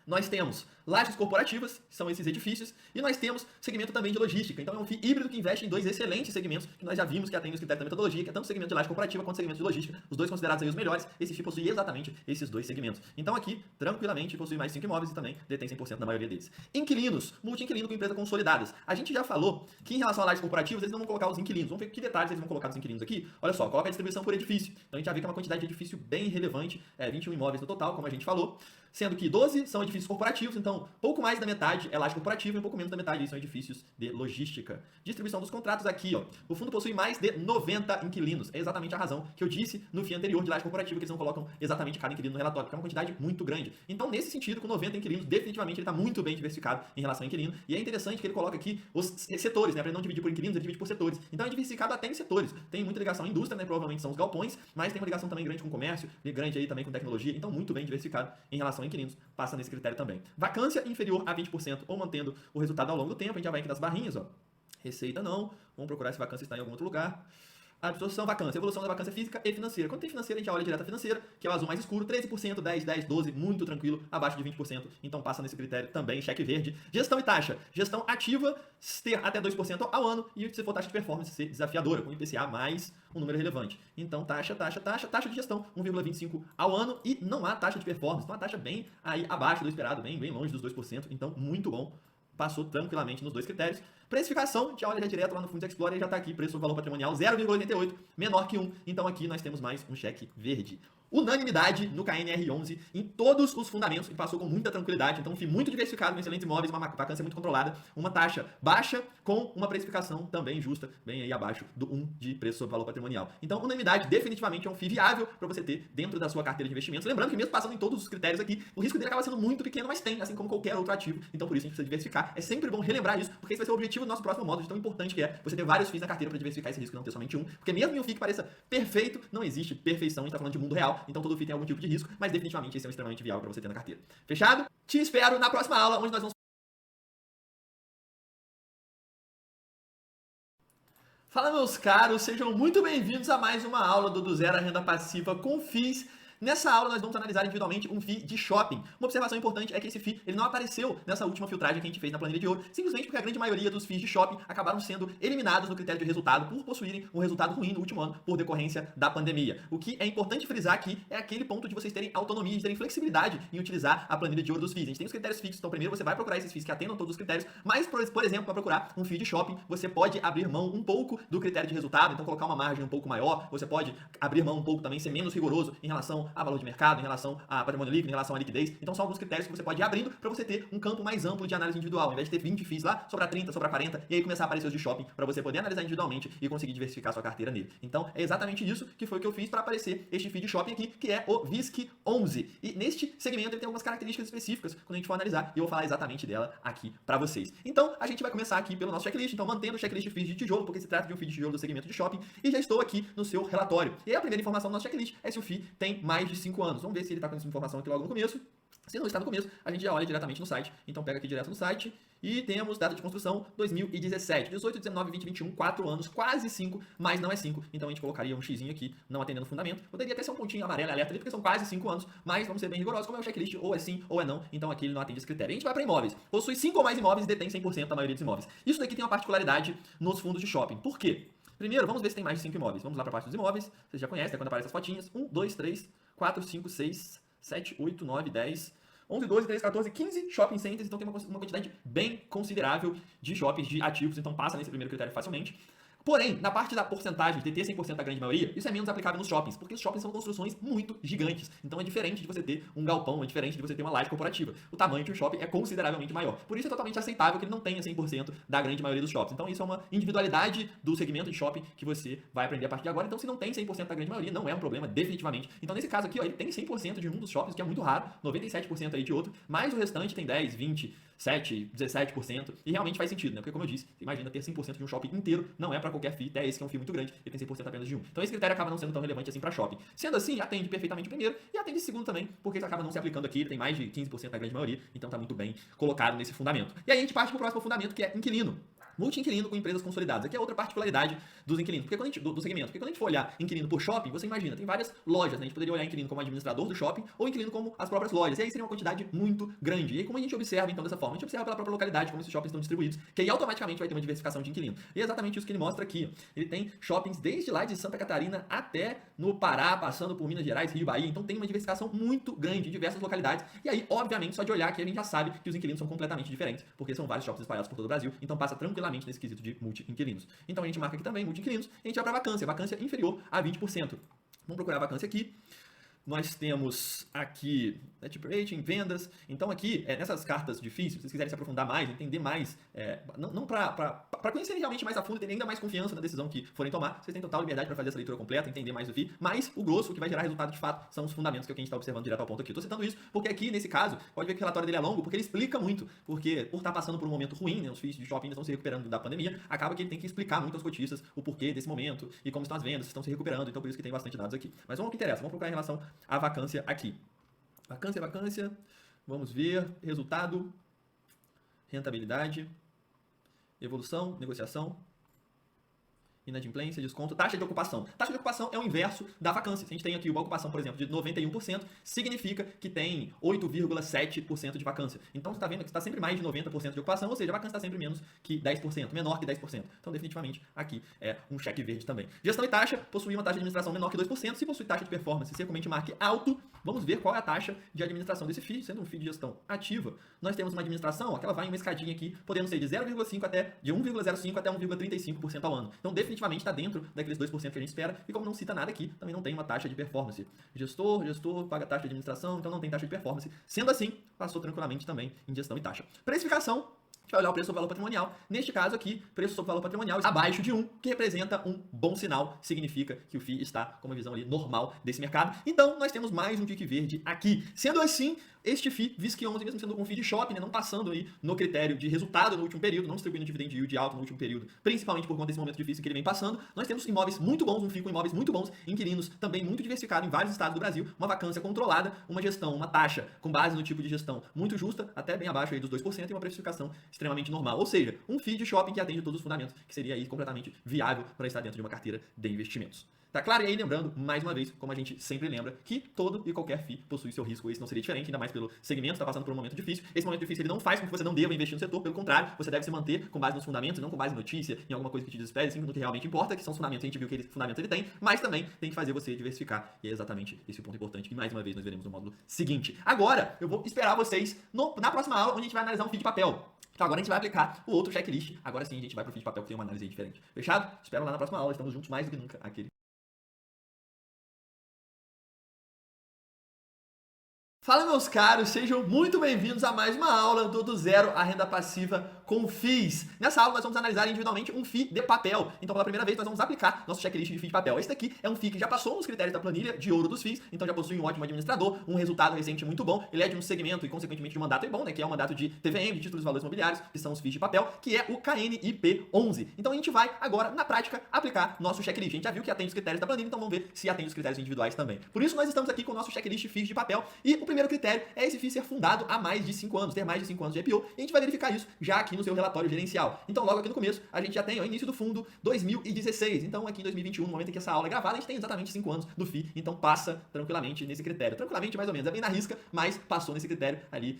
Nós temos lajes corporativas, que são esses edifícios, e nós temos segmento também de logística. Então é um FII híbrido que investe em dois excelentes segmentos, que nós já vimos que atendem os critérios da metodologia, que é tanto o segmento de laje corporativa quanto o segmento de logística, os dois considerados aí os melhores. Esse FII possui exatamente esses dois segmentos. Então aqui, tranquilamente, possui mais 5 imóveis e também detém 100% da maioria deles. Inquilinos, multi-inquilino com empresas consolidadas. A gente já falou que em relação a lajes corporativas, eles não vão colocar os inquilinos. Vamos ver que detalhes eles vão colocar dos inquilinos aqui. Olha só, coloca a distribuição por edifício. Então a gente já vê que é uma quantidade de edifício bem relevante, 21 imóveis no total, como a gente falou, sendo que 12 são edifícios corporativos, então pouco mais da metade é laje corporativa e um pouco menos da metade são edifícios de logística. Distribuição dos contratos aqui, ó. O fundo possui mais de 90 inquilinos. É exatamente a razão que eu disse no FII anterior de laje corporativa, que eles não colocam exatamente cada inquilino no relatório, porque é uma quantidade muito grande. Então, nesse sentido, com 90 inquilinos, definitivamente ele está muito bem diversificado em relação ao inquilino. E é interessante que ele coloca aqui os setores, né? Para ele não dividir por inquilinos, ele divide por setores. Então é diversificado até em setores. Tem muita ligação à indústria, né? Provavelmente são os galpões, mas tem uma ligação também grande com comércio, grande aí também com tecnologia. Então, muito bem diversificado em relação a inquilinos. Passa nesse critério também. Vacância inferior a 20% ou mantendo o resultado ao longo do tempo. A gente já vai aqui nas barrinhas, ó. Receita não. Vamos procurar se vacância está em algum outro lugar. Absorção, vacância, evolução da vacância física e financeira. Quando tem financeira, a gente já olha direto a financeira, que é o azul mais escuro, 13%, 10, 10, 12, muito tranquilo, abaixo de 20%. Então passa nesse critério também, cheque verde. Gestão e taxa. Gestão ativa, ter até 2% ao ano, e se for taxa de performance, ser desafiadora, com IPCA mais um número relevante. Então taxa de gestão, 1,25 ao ano, e não há taxa de performance. Então a taxa bem aí abaixo do esperado, bem longe dos 2%, então muito bom. Passou tranquilamente nos dois critérios. Precificação, a gente olha já direto lá no Fundos Explorer e já está aqui, preço do valor patrimonial 0,88, menor que 1. Então aqui nós temos mais um cheque verde. Unanimidade no KNR11 em todos os fundamentos, ele passou com muita tranquilidade, então um FII muito diversificado, com excelentes imóveis, uma vacância muito controlada, uma taxa baixa com uma precificação também justa, bem aí abaixo do 1 de preço sobre valor patrimonial. Então, unanimidade definitivamente é um FII viável para você ter dentro da sua carteira de investimentos. Lembrando que mesmo passando em todos os critérios aqui, o risco dele acaba sendo muito pequeno, mas tem, assim como qualquer outro ativo. Então, por isso a gente precisa diversificar. É sempre bom relembrar isso, porque esse vai ser o objetivo do nosso próximo módulo, de tão importante que é você ter vários FIIs na carteira para diversificar esse risco e não ter somente um. Porque mesmo em um FII que pareça perfeito, não existe perfeição, a gente está falando de mundo real, então todo FII tem algum tipo de risco, mas definitivamente esse é um extremamente viável para você ter na carteira. Fechado? Te espero na próxima aula, onde nós vamos... Fala, meus caros, sejam muito bem-vindos a mais uma aula do Zero a Renda Passiva com FIIs. Nessa aula nós vamos analisar individualmente um FII de shopping. Uma observação importante é que esse FII ele não apareceu nessa última filtragem que a gente fez na planilha de ouro, simplesmente porque a grande maioria dos FIIs de shopping acabaram sendo eliminados no critério de resultado por possuírem um resultado ruim no último ano por decorrência da pandemia. O que é importante frisar aqui é aquele ponto de vocês terem autonomia, de terem flexibilidade em utilizar a planilha de ouro dos FIIs. A gente tem os critérios fixos, então primeiro você vai procurar esses FIIs que atendam todos os critérios, mas, por exemplo, para procurar um FII de shopping, você pode abrir mão um pouco do critério de resultado, então colocar uma margem um pouco maior, você pode abrir mão um pouco também, ser menos rigoroso em relação a valor de mercado, em relação a patrimônio líquido, em relação à liquidez. Então são alguns critérios que você pode ir abrindo para você ter um campo mais amplo de análise individual. Ao invés de ter 20 FIIs lá, sobrar 30, sobrar 40, e aí começar a aparecer os de shopping para você poder analisar individualmente e conseguir diversificar sua carteira nele. Então é exatamente isso que foi que eu fiz para aparecer este FII de shopping aqui, que é o VISC11. E neste segmento ele tem algumas características específicas quando a gente for analisar, e eu vou falar exatamente dela aqui para vocês. Então a gente vai começar aqui pelo nosso checklist, então mantendo o checklist de FIIs de tijolo, porque se trata de um FII de tijolo do segmento de shopping, e já estou aqui no seu relatório. E aí a primeira informação do nosso checklist é se o FII tem mais de 5 anos. Vamos ver se ele está com essa informação aqui logo no começo. Se não está no começo, a gente já olha diretamente no site. Então pega aqui direto no site e temos data de construção 2017. 18, 19, 20, 21, 4 anos, quase 5, mas não é 5. Então a gente colocaria um xizinho aqui, não atendendo o fundamento. Poderia até ser um pontinho amarelo alerta ali, porque são quase 5 anos, mas vamos ser bem rigorosos, como é o checklist, ou é sim ou é não. Então aqui ele não atende esse critério. A gente vai para imóveis. Possui 5 ou mais imóveis e detém 100% da maioria dos imóveis. Isso daqui tem uma particularidade nos fundos de shopping. Por quê? Primeiro, vamos ver se tem mais de 5 imóveis. Vamos lá para a parte dos imóveis. Vocês já conhecem, é quando aparecem as fotinhas. 1, 2, 3, 4, 5, 6, 7, 8, 9, 10, 11, 12, 13, 14, 15 shopping centers. Então tem uma quantidade bem considerável de shoppings de ativos. Então passa nesse primeiro critério facilmente. Porém, na parte da porcentagem de ter 100% da grande maioria, isso é menos aplicável nos shoppings, porque os shoppings são construções muito gigantes. Então é diferente de você ter um galpão, é diferente de você ter uma laje corporativa. O tamanho de um shopping é consideravelmente maior. Por isso é totalmente aceitável que ele não tenha 100% da grande maioria dos shoppings. Então isso é uma individualidade do segmento de shopping que você vai aprender a partir de agora. Então se não tem 100% da grande maioria, não é um problema, definitivamente. Então nesse caso aqui, ó, ele tem 100% de um dos shoppings, que é muito raro, 97% aí de outro, mas o restante tem 10, 20, 7, 17%, e realmente faz sentido, né? Porque como eu disse, imagina ter 100% de um shopping inteiro, não é para qualquer FII, até esse que é um FII muito grande, ele tem 100% apenas de um. Então esse critério acaba não sendo tão relevante assim para shopping. Sendo assim, atende perfeitamente o primeiro e atende o segundo também, porque isso acaba não se aplicando aqui, ele tem mais de 15% da grande maioria, então tá muito bem colocado nesse fundamento. E aí a gente parte para o próximo fundamento, que é inquilino. Multi-inquilino com empresas consolidadas. Aqui é outra particularidade dos inquilinos, porque quando do segmento. Porque quando a gente for olhar inquilino por shopping, você imagina, tem várias lojas, né? A gente poderia olhar inquilino como administrador do shopping ou inquilino como as próprias lojas. E aí seria uma quantidade muito grande. E aí como a gente observa, então, dessa forma? A gente observa pela própria localidade, como esses shoppings estão distribuídos, que aí automaticamente vai ter uma diversificação de inquilino. E é exatamente isso que ele mostra aqui. Ele tem shoppings desde lá de Santa Catarina até no Pará, passando por Minas Gerais, Rio, Bahia. Então tem uma diversificação muito grande em diversas localidades. E aí, obviamente, só de olhar aqui a gente já sabe que os inquilinos são completamente diferentes, porque são vários shoppings espalhados por todo o Brasil. Então passa tranquilamente nesse quesito de multi-inquilinos. Então a gente marca aqui também multi-inquilinos e a gente vai para vacância inferior a 20%. Vamos procurar a vacância aqui. Nós temos aqui net rating, vendas. Então aqui, nessas cartas de FIIs, se vocês quiserem se aprofundar mais, entender mais, não para conhecer realmente mais a fundo, ter ainda mais confiança na decisão que forem tomar, vocês têm total liberdade para fazer essa leitura completa, entender mais do FII, mas o grosso, o que vai gerar resultado de fato, são os fundamentos que a gente está observando direto ao ponto aqui. Estou citando isso porque aqui, nesse caso, pode ver que o relatório dele é longo, porque ele explica muito, porque por estar passando por um momento ruim, né, os FIIs de shopping ainda estão se recuperando da pandemia, acaba que ele tem que explicar muito aos cotistas o porquê desse momento e como estão as vendas, estão se recuperando, então por isso que tem bastante dados aqui. Mas vamos ao que interessa, vamos procurar em relação à vacância aqui. Vacância. Vamos ver. Resultado. Rentabilidade. Evolução. Negociação. Inadimplência, desconto, taxa de ocupação. Taxa de ocupação é o inverso da vacância. Se a gente tem aqui uma ocupação, por exemplo, de 91%, significa que tem 8,7% de vacância. Então você está vendo que está sempre mais de 90% de ocupação, ou seja, a vacância está sempre menos que 10%, menor que 10%. Então definitivamente aqui é um cheque verde também. Gestão e taxa, possui uma taxa de administração menor que 2%. Se possui taxa de performance, se recomende marque alto, vamos ver qual é a taxa de administração desse FII, sendo um FII de gestão ativa. Nós temos uma administração, que ela vai em uma escadinha aqui, podendo ser de 0,5 até de 1,05 até 1,35% ao ano. Então definitivamente está dentro daqueles 2% que a gente espera, e como não cita nada aqui, também não tem uma taxa de performance. Gestor, paga taxa de administração, então não tem taxa de performance. Sendo assim, passou tranquilamente também em gestão e taxa. Precificação, a gente vai olhar o preço sobre valor patrimonial. Neste caso aqui, preço sobre valor patrimonial abaixo de 1, que representa um bom sinal, significa que o FII está com uma visão ali normal desse mercado. Então, nós temos mais um tique verde aqui. Sendo assim, este FII, VISC11, mesmo sendo um FII de shopping, né, não passando aí no critério de resultado no último período, não distribuindo dividend yield alto no último período, principalmente por conta desse momento difícil que ele vem passando, nós temos imóveis muito bons, um FII com imóveis muito bons, inquilinos também muito diversificado em vários estados do Brasil, uma vacância controlada, uma gestão, uma taxa com base no tipo de gestão muito justa, até bem abaixo aí dos 2% e uma precificação extremamente normal. Ou seja, um FII de shopping que atende todos os fundamentos, que seria aí completamente viável para estar dentro de uma carteira de investimentos. Tá claro? E aí lembrando, mais uma vez, como a gente sempre lembra, que todo e qualquer FII possui seu risco. Esse não seria diferente, ainda mais pelo segmento, está passando por um momento difícil. Esse momento difícil ele não faz com que você não deva investir no setor, pelo contrário, você deve se manter com base nos fundamentos, não com base em notícia, em alguma coisa que te desespere, sim, no que realmente importa, que são os fundamentos. A gente viu que fundamentos ele tem, mas também tem que fazer você diversificar. E é exatamente esse o ponto importante que mais uma vez nós veremos no módulo seguinte. Agora, eu vou esperar vocês na próxima aula, onde a gente vai analisar um FII de papel. Então agora a gente vai aplicar o outro checklist. Agora sim a gente vai pro FII de papel, que tem uma análise aí diferente. Fechado? Espero lá na próxima aula. Estamos juntos mais do que nunca. Fala, meus caros, sejam muito bem-vindos a mais uma aula do Zero à Renda Passiva com FIIs. Nessa aula nós vamos analisar individualmente um FII de papel. Então pela primeira vez nós vamos aplicar nosso checklist de FII de papel. Esse daqui é um FII que já passou nos critérios da planilha de ouro dos FIIs, então já possui um ótimo administrador, um resultado recente muito bom, ele é de um segmento e consequentemente de um mandato bom, né, que é o mandato de TVM, de títulos de valores imobiliários, que são os FIIs de papel, que é o KNIP11. Então a gente vai agora, na prática, aplicar nosso checklist. A gente já viu que atende os critérios da planilha, então vamos ver se atende os critérios individuais também. Por isso nós estamos aqui com o nosso checklist FIIs de papel e o primeiro primeiro critério é esse FII ser fundado há mais de 5 anos, ter mais de 5 anos de IPO, e a gente vai verificar isso já aqui no seu relatório gerencial. Então, logo aqui no começo, a gente já tem o início do fundo 2016. Então, aqui em 2021, no momento em que essa aula é gravada, a gente tem exatamente 5 anos do FII, então passa tranquilamente nesse critério. Tranquilamente, mais ou menos, é bem na risca, mas passou nesse critério ali,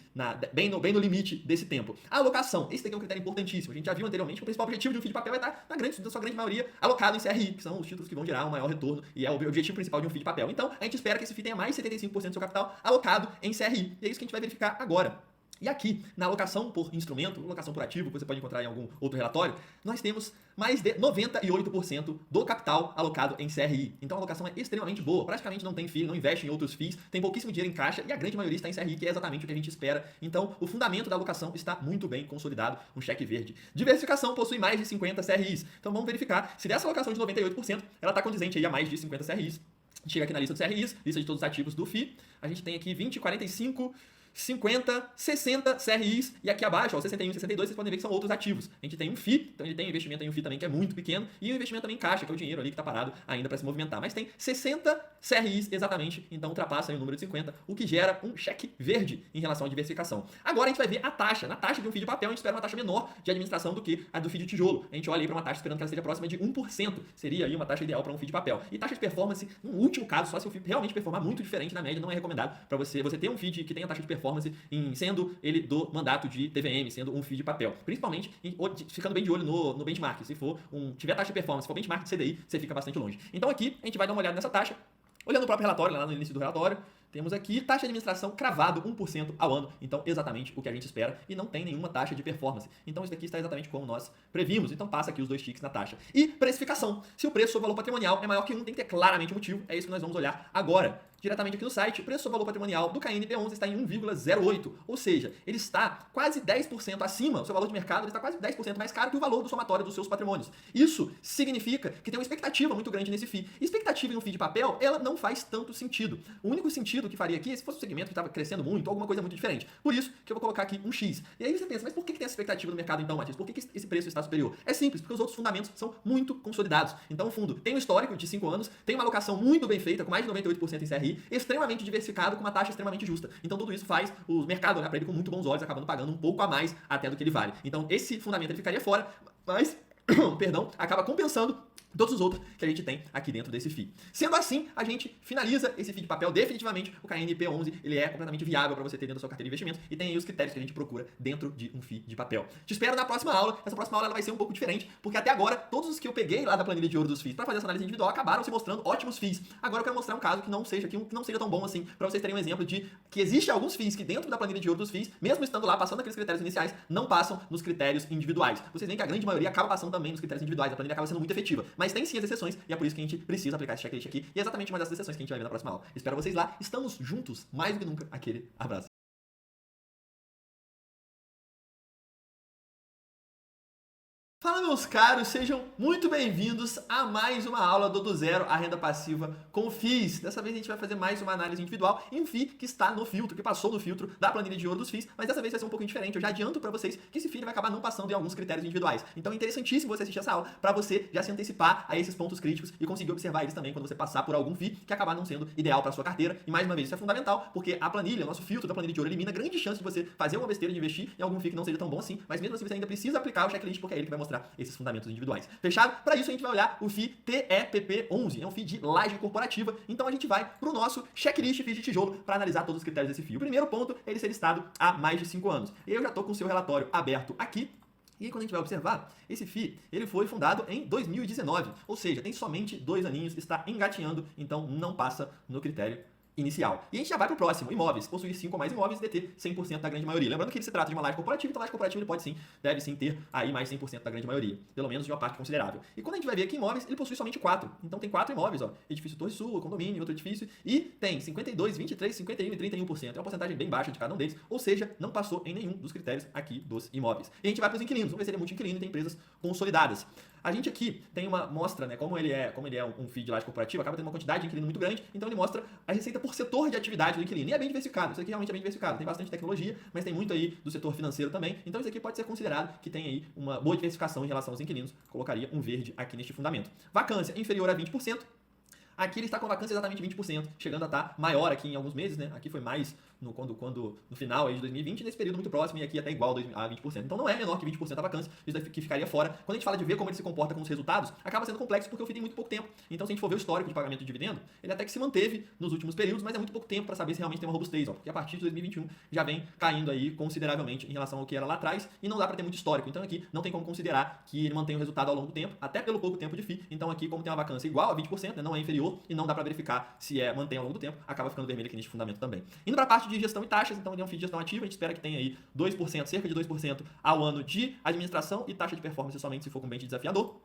bem no limite desse tempo. A alocação, esse daqui é um critério importantíssimo. A gente já viu anteriormente que o principal objetivo de um FII de papel é estar, na sua grande maioria, alocado em CRI, que são os títulos que vão gerar um maior retorno, e é o objetivo principal de um FII de papel. Então, a gente espera que esse FII tenha mais de 75% do seu capital alocado em CRI. E é isso que a gente vai verificar agora. E aqui, na alocação por instrumento, alocação por ativo, que você pode encontrar em algum outro relatório, nós temos mais de 98% do capital alocado em CRI. Então a alocação é extremamente boa, praticamente não tem FII, não investe em outros FIIs, tem pouquíssimo dinheiro em caixa e a grande maioria está em CRI, que é exatamente o que a gente espera. Então o fundamento da alocação está muito bem consolidado, um cheque verde. Diversificação possui mais de 50 CRIs. Então vamos verificar se dessa alocação de 98%, ela está condizente aí a mais de 50 CRIs. Chega aqui na lista dos CRIs, lista de todos os ativos do FII, a gente tem aqui 20, 45... 50, 60 CRIs e aqui abaixo, ó, 61 e 62, vocês podem ver que são outros ativos. A gente tem um FII, então ele tem investimento em um FII também que é muito pequeno e um investimento também em caixa, que é o dinheiro ali que está parado ainda para se movimentar. Mas tem 60 CRIs exatamente, então ultrapassa aí o número de 50, o que gera um cheque verde em relação à diversificação. Agora a gente vai ver a taxa. Na taxa de um FII de papel, a gente espera uma taxa menor de administração do que a do FII de tijolo. A gente olha aí para uma taxa esperando que ela seja próxima de 1%. Seria aí uma taxa ideal para um FII de papel. E taxa de performance, no último caso, só se o FII realmente performar muito diferente na média, não é recomendado para você ter um FII que tenha taxa de performance sendo ele do mandato de TVM, sendo um FII de papel. Principalmente ficando bem de olho no benchmark. Se for tiver taxa de performance, se for benchmark de CDI, você fica bastante longe. Então aqui a gente vai dar uma olhada nessa taxa, olhando o próprio relatório, lá no início do relatório. Temos aqui taxa de administração cravado 1% ao ano, então exatamente o que a gente espera e não tem nenhuma taxa de performance. Então isso daqui está exatamente como nós previmos, então passa aqui os 2 ticks na taxa. E precificação, se o preço sobre valor patrimonial é maior que 1, tem que ter claramente um motivo, é isso que nós vamos olhar agora. Diretamente aqui no site, o preço sobre valor patrimonial do KNP11 está em 1,08, ou seja, ele está quase 10% acima, o seu valor de mercado ele está quase 10% mais caro que o valor do somatório dos seus patrimônios. Isso significa que tem uma expectativa muito grande nesse FII. Expectativa em um FII de papel, ela não faz tanto sentido. O único sentido que faria aqui é se fosse um segmento que estava crescendo muito, ou alguma coisa muito diferente. Por isso que eu vou colocar aqui um X. E aí você pensa, mas por que tem essa expectativa no mercado então, Matias? Por que esse preço está superior? É simples, porque os outros fundamentos são muito consolidados. Então o fundo tem um histórico de 5 anos, tem uma alocação muito bem feita, com mais de 98% em CRI, extremamente diversificado, com uma taxa extremamente justa. Então tudo isso faz o mercado olhar para ele com muito bons olhos, acabando pagando um pouco a mais até do que ele vale. Então esse fundamento ele ficaria fora, mas, perdão, acaba compensando todos os outros que a gente tem aqui dentro desse FII. Sendo assim, a gente finaliza esse FII de papel. Definitivamente, o KNP11 ele é completamente viável para você ter dentro da sua carteira de investimento e tem aí os critérios que a gente procura dentro de um FII de papel. Te espero na próxima aula. Essa próxima aula ela vai ser um pouco diferente, porque até agora, todos os que eu peguei lá da planilha de ouro dos FIIs para fazer essa análise individual acabaram se mostrando ótimos FIIs. Agora eu quero mostrar um caso que não seja tão bom assim, para vocês terem um exemplo de que existe alguns FIIs que dentro da planilha de ouro dos FIIs, mesmo estando lá, passando aqueles critérios iniciais, não passam nos critérios individuais. Vocês veem que a grande maioria acaba passando também nos critérios individuais. A planilha acaba sendo muito efetiva, mas tem sim as exceções e é por isso que a gente precisa aplicar esse checklist aqui. E é exatamente uma dessas exceções que a gente vai ver na próxima aula. Espero vocês lá. Estamos juntos mais do que nunca. Aquele abraço. Fala, meus caros, sejam muito bem-vindos a mais uma aula do Zero a Renda Passiva com FIIs. Dessa vez a gente vai fazer mais uma análise individual em um FII que está no filtro, que passou no filtro da planilha de ouro dos FIIs, mas dessa vez vai ser um pouquinho diferente. Eu já adianto para vocês que esse FII vai acabar não passando em alguns critérios individuais. Então é interessantíssimo você assistir essa aula para você já se antecipar a esses pontos críticos e conseguir observar eles também quando você passar por algum FII que acabar não sendo ideal para sua carteira. E mais uma vez, isso é fundamental, porque a planilha, o nosso filtro da planilha de ouro elimina grande chance de você fazer uma besteira de investir em algum FII que não seja tão bom assim, mas mesmo assim você ainda precisa aplicar o checklist, porque é ele que vai mostrar esses fundamentos individuais. Fechado? Para isso a gente vai olhar o FII TEPP11, é um FII de laje corporativa. Então a gente vai para o nosso checklist FII de tijolo para analisar todos os critérios desse FII. O primeiro ponto é ele ser listado há mais de 5 anos. Eu já estou com o seu relatório aberto aqui. E aí, quando a gente vai observar, esse FII ele foi fundado em 2019, ou seja, tem somente 2 aninhos, está engatinhando, então não passa no critério inicial. E a gente já vai para o próximo, imóveis. Possuir 5 ou mais imóveis e deter 100% da grande maioria. Lembrando que ele se trata de uma laje corporativa, então a laje corporativa ele pode sim, deve sim ter aí mais 100% da grande maioria. Pelo menos de uma parte considerável. E quando a gente vai ver aqui imóveis, ele possui somente 4. Então tem 4 imóveis, ó. Edifício Torre Sul, condomínio, outro edifício. E tem 52, 23, 51 e 31%. É uma porcentagem bem baixa de cada um deles. Ou seja, não passou em nenhum dos critérios aqui dos imóveis. E a gente vai para os inquilinos. Vamos ver se ele é multi-inquilino e tem empresas consolidadas. A gente aqui tem uma mostra, né, como ele é um FII de laje corporativa, acaba tendo uma quantidade de inquilino muito grande, então ele mostra a receita por setor de atividade do inquilino. E é bem diversificado, isso aqui realmente é bem diversificado. Tem bastante tecnologia, mas tem muito aí do setor financeiro também. Então isso aqui pode ser considerado que tem aí uma boa diversificação em relação aos inquilinos. Colocaria um verde aqui neste fundamento. Vacância inferior a 20%. Aqui ele está com vacância exatamente 20%, chegando a estar maior aqui em alguns meses, né? Aqui foi mais no final aí de 2020, nesse período muito próximo e aqui até igual a 20%. Então não é menor que 20% a vacância, isso daqui ficaria fora. Quando a gente fala de ver como ele se comporta com os resultados, acaba sendo complexo porque o FII tem muito pouco tempo. Então se a gente for ver o histórico de pagamento de dividendo, ele até que se manteve nos últimos períodos, mas é muito pouco tempo para saber se realmente tem uma robustez, porque a partir de 2021 já vem caindo aí consideravelmente em relação ao que era lá atrás e não dá para ter muito histórico. Então aqui não tem como considerar que ele mantém o resultado ao longo do tempo, até pelo pouco tempo de FII. Então aqui, como tem uma vacância igual a 20%, né, não é inferior e não dá para verificar se mantém ao longo do tempo, acaba ficando vermelho aqui neste fundamento também. Indo para a parte de gestão e taxas, então ele é um FII de gestão ativa, a gente espera que tenha aí 2%, cerca de 2% ao ano de administração e taxa de performance somente se for com bench desafiador.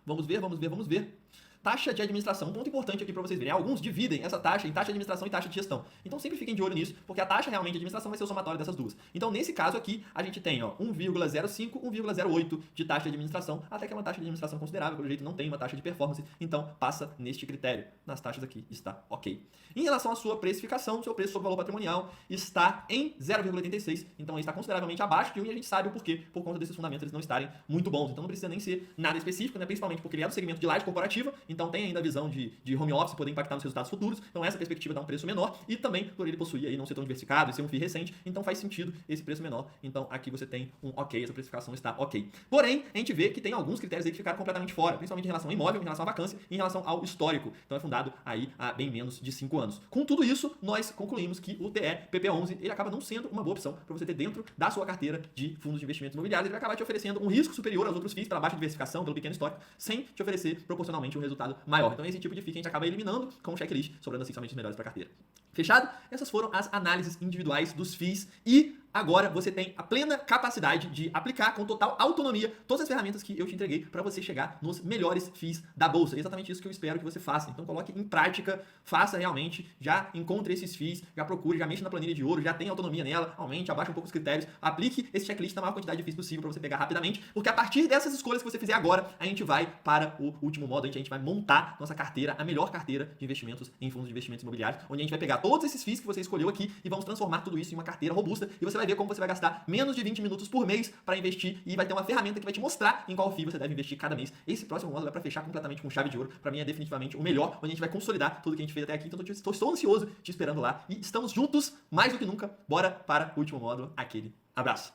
Vamos ver. Taxa de administração, um ponto importante aqui para vocês verem. Alguns dividem essa taxa em taxa de administração e taxa de gestão. Então sempre fiquem de olho nisso, porque a taxa realmente de administração vai ser o somatório dessas duas. Então nesse caso aqui, a gente tem 1,05, 1,08 de taxa de administração, até que é uma taxa de administração considerável, pelo jeito não tem uma taxa de performance, então passa neste critério. Nas taxas aqui está ok. Em relação à sua precificação, seu preço sobre valor patrimonial está em 0,86, então ele está consideravelmente abaixo de 1 e a gente sabe o porquê, por conta desses fundamentos eles não estarem muito bons. Então não precisa nem ser nada específico, né? Principalmente porque ele é do segmento de laje corporativa, então tem ainda a visão de home office poder impactar nos resultados futuros, então essa perspectiva dá um preço menor e também por ele possuir aí não ser tão diversificado e ser um FII recente, então faz sentido esse preço menor, então aqui você tem um ok, essa precificação está ok. Porém, a gente vê que tem alguns critérios aí que ficaram completamente fora, principalmente em relação ao imóvel, em relação à vacância e em relação ao histórico, então é fundado aí há bem menos de 5 anos. Com tudo isso, nós concluímos que o TE PP11 ele acaba não sendo uma boa opção para você ter dentro da sua carteira de fundos de investimentos imobiliários, ele vai acabar te oferecendo um risco superior aos outros FIIs pela baixa diversificação, pelo pequeno histórico, sem te oferecer proporcionalmente um resultado maior. Então esse tipo de FII que a gente acaba eliminando com o checklist, sobrando assim somente os melhores para a carteira. Fechado? Essas foram as análises individuais dos FIIs e agora você tem a plena capacidade de aplicar com total autonomia todas as ferramentas que eu te entreguei para você chegar nos melhores FIIs da bolsa. É exatamente isso que eu espero que você faça. Então coloque em prática, faça realmente, já encontre esses FIIs, já procure, já mexa na planilha de ouro, já tenha autonomia nela, aumente, abaixe um pouco os critérios, aplique esse checklist na maior quantidade de FIIs possível para você pegar rapidamente, porque a partir dessas escolhas que você fizer agora, a gente vai para o último modo, a gente vai montar nossa carteira, a melhor carteira de investimentos em fundos de investimentos imobiliários, onde a gente vai pegar todos esses FIIs que você escolheu aqui e vamos transformar tudo isso em uma carteira robusta e você vai ver como você vai gastar menos de 20 minutos por mês para investir e vai ter uma ferramenta que vai te mostrar em qual FII você deve investir cada mês. Esse próximo módulo é para fechar completamente com chave de ouro. Para mim é definitivamente o melhor, onde a gente vai consolidar tudo que a gente fez até aqui. Então estou ansioso te esperando lá e estamos juntos mais do que nunca. Bora para o último módulo, aquele abraço.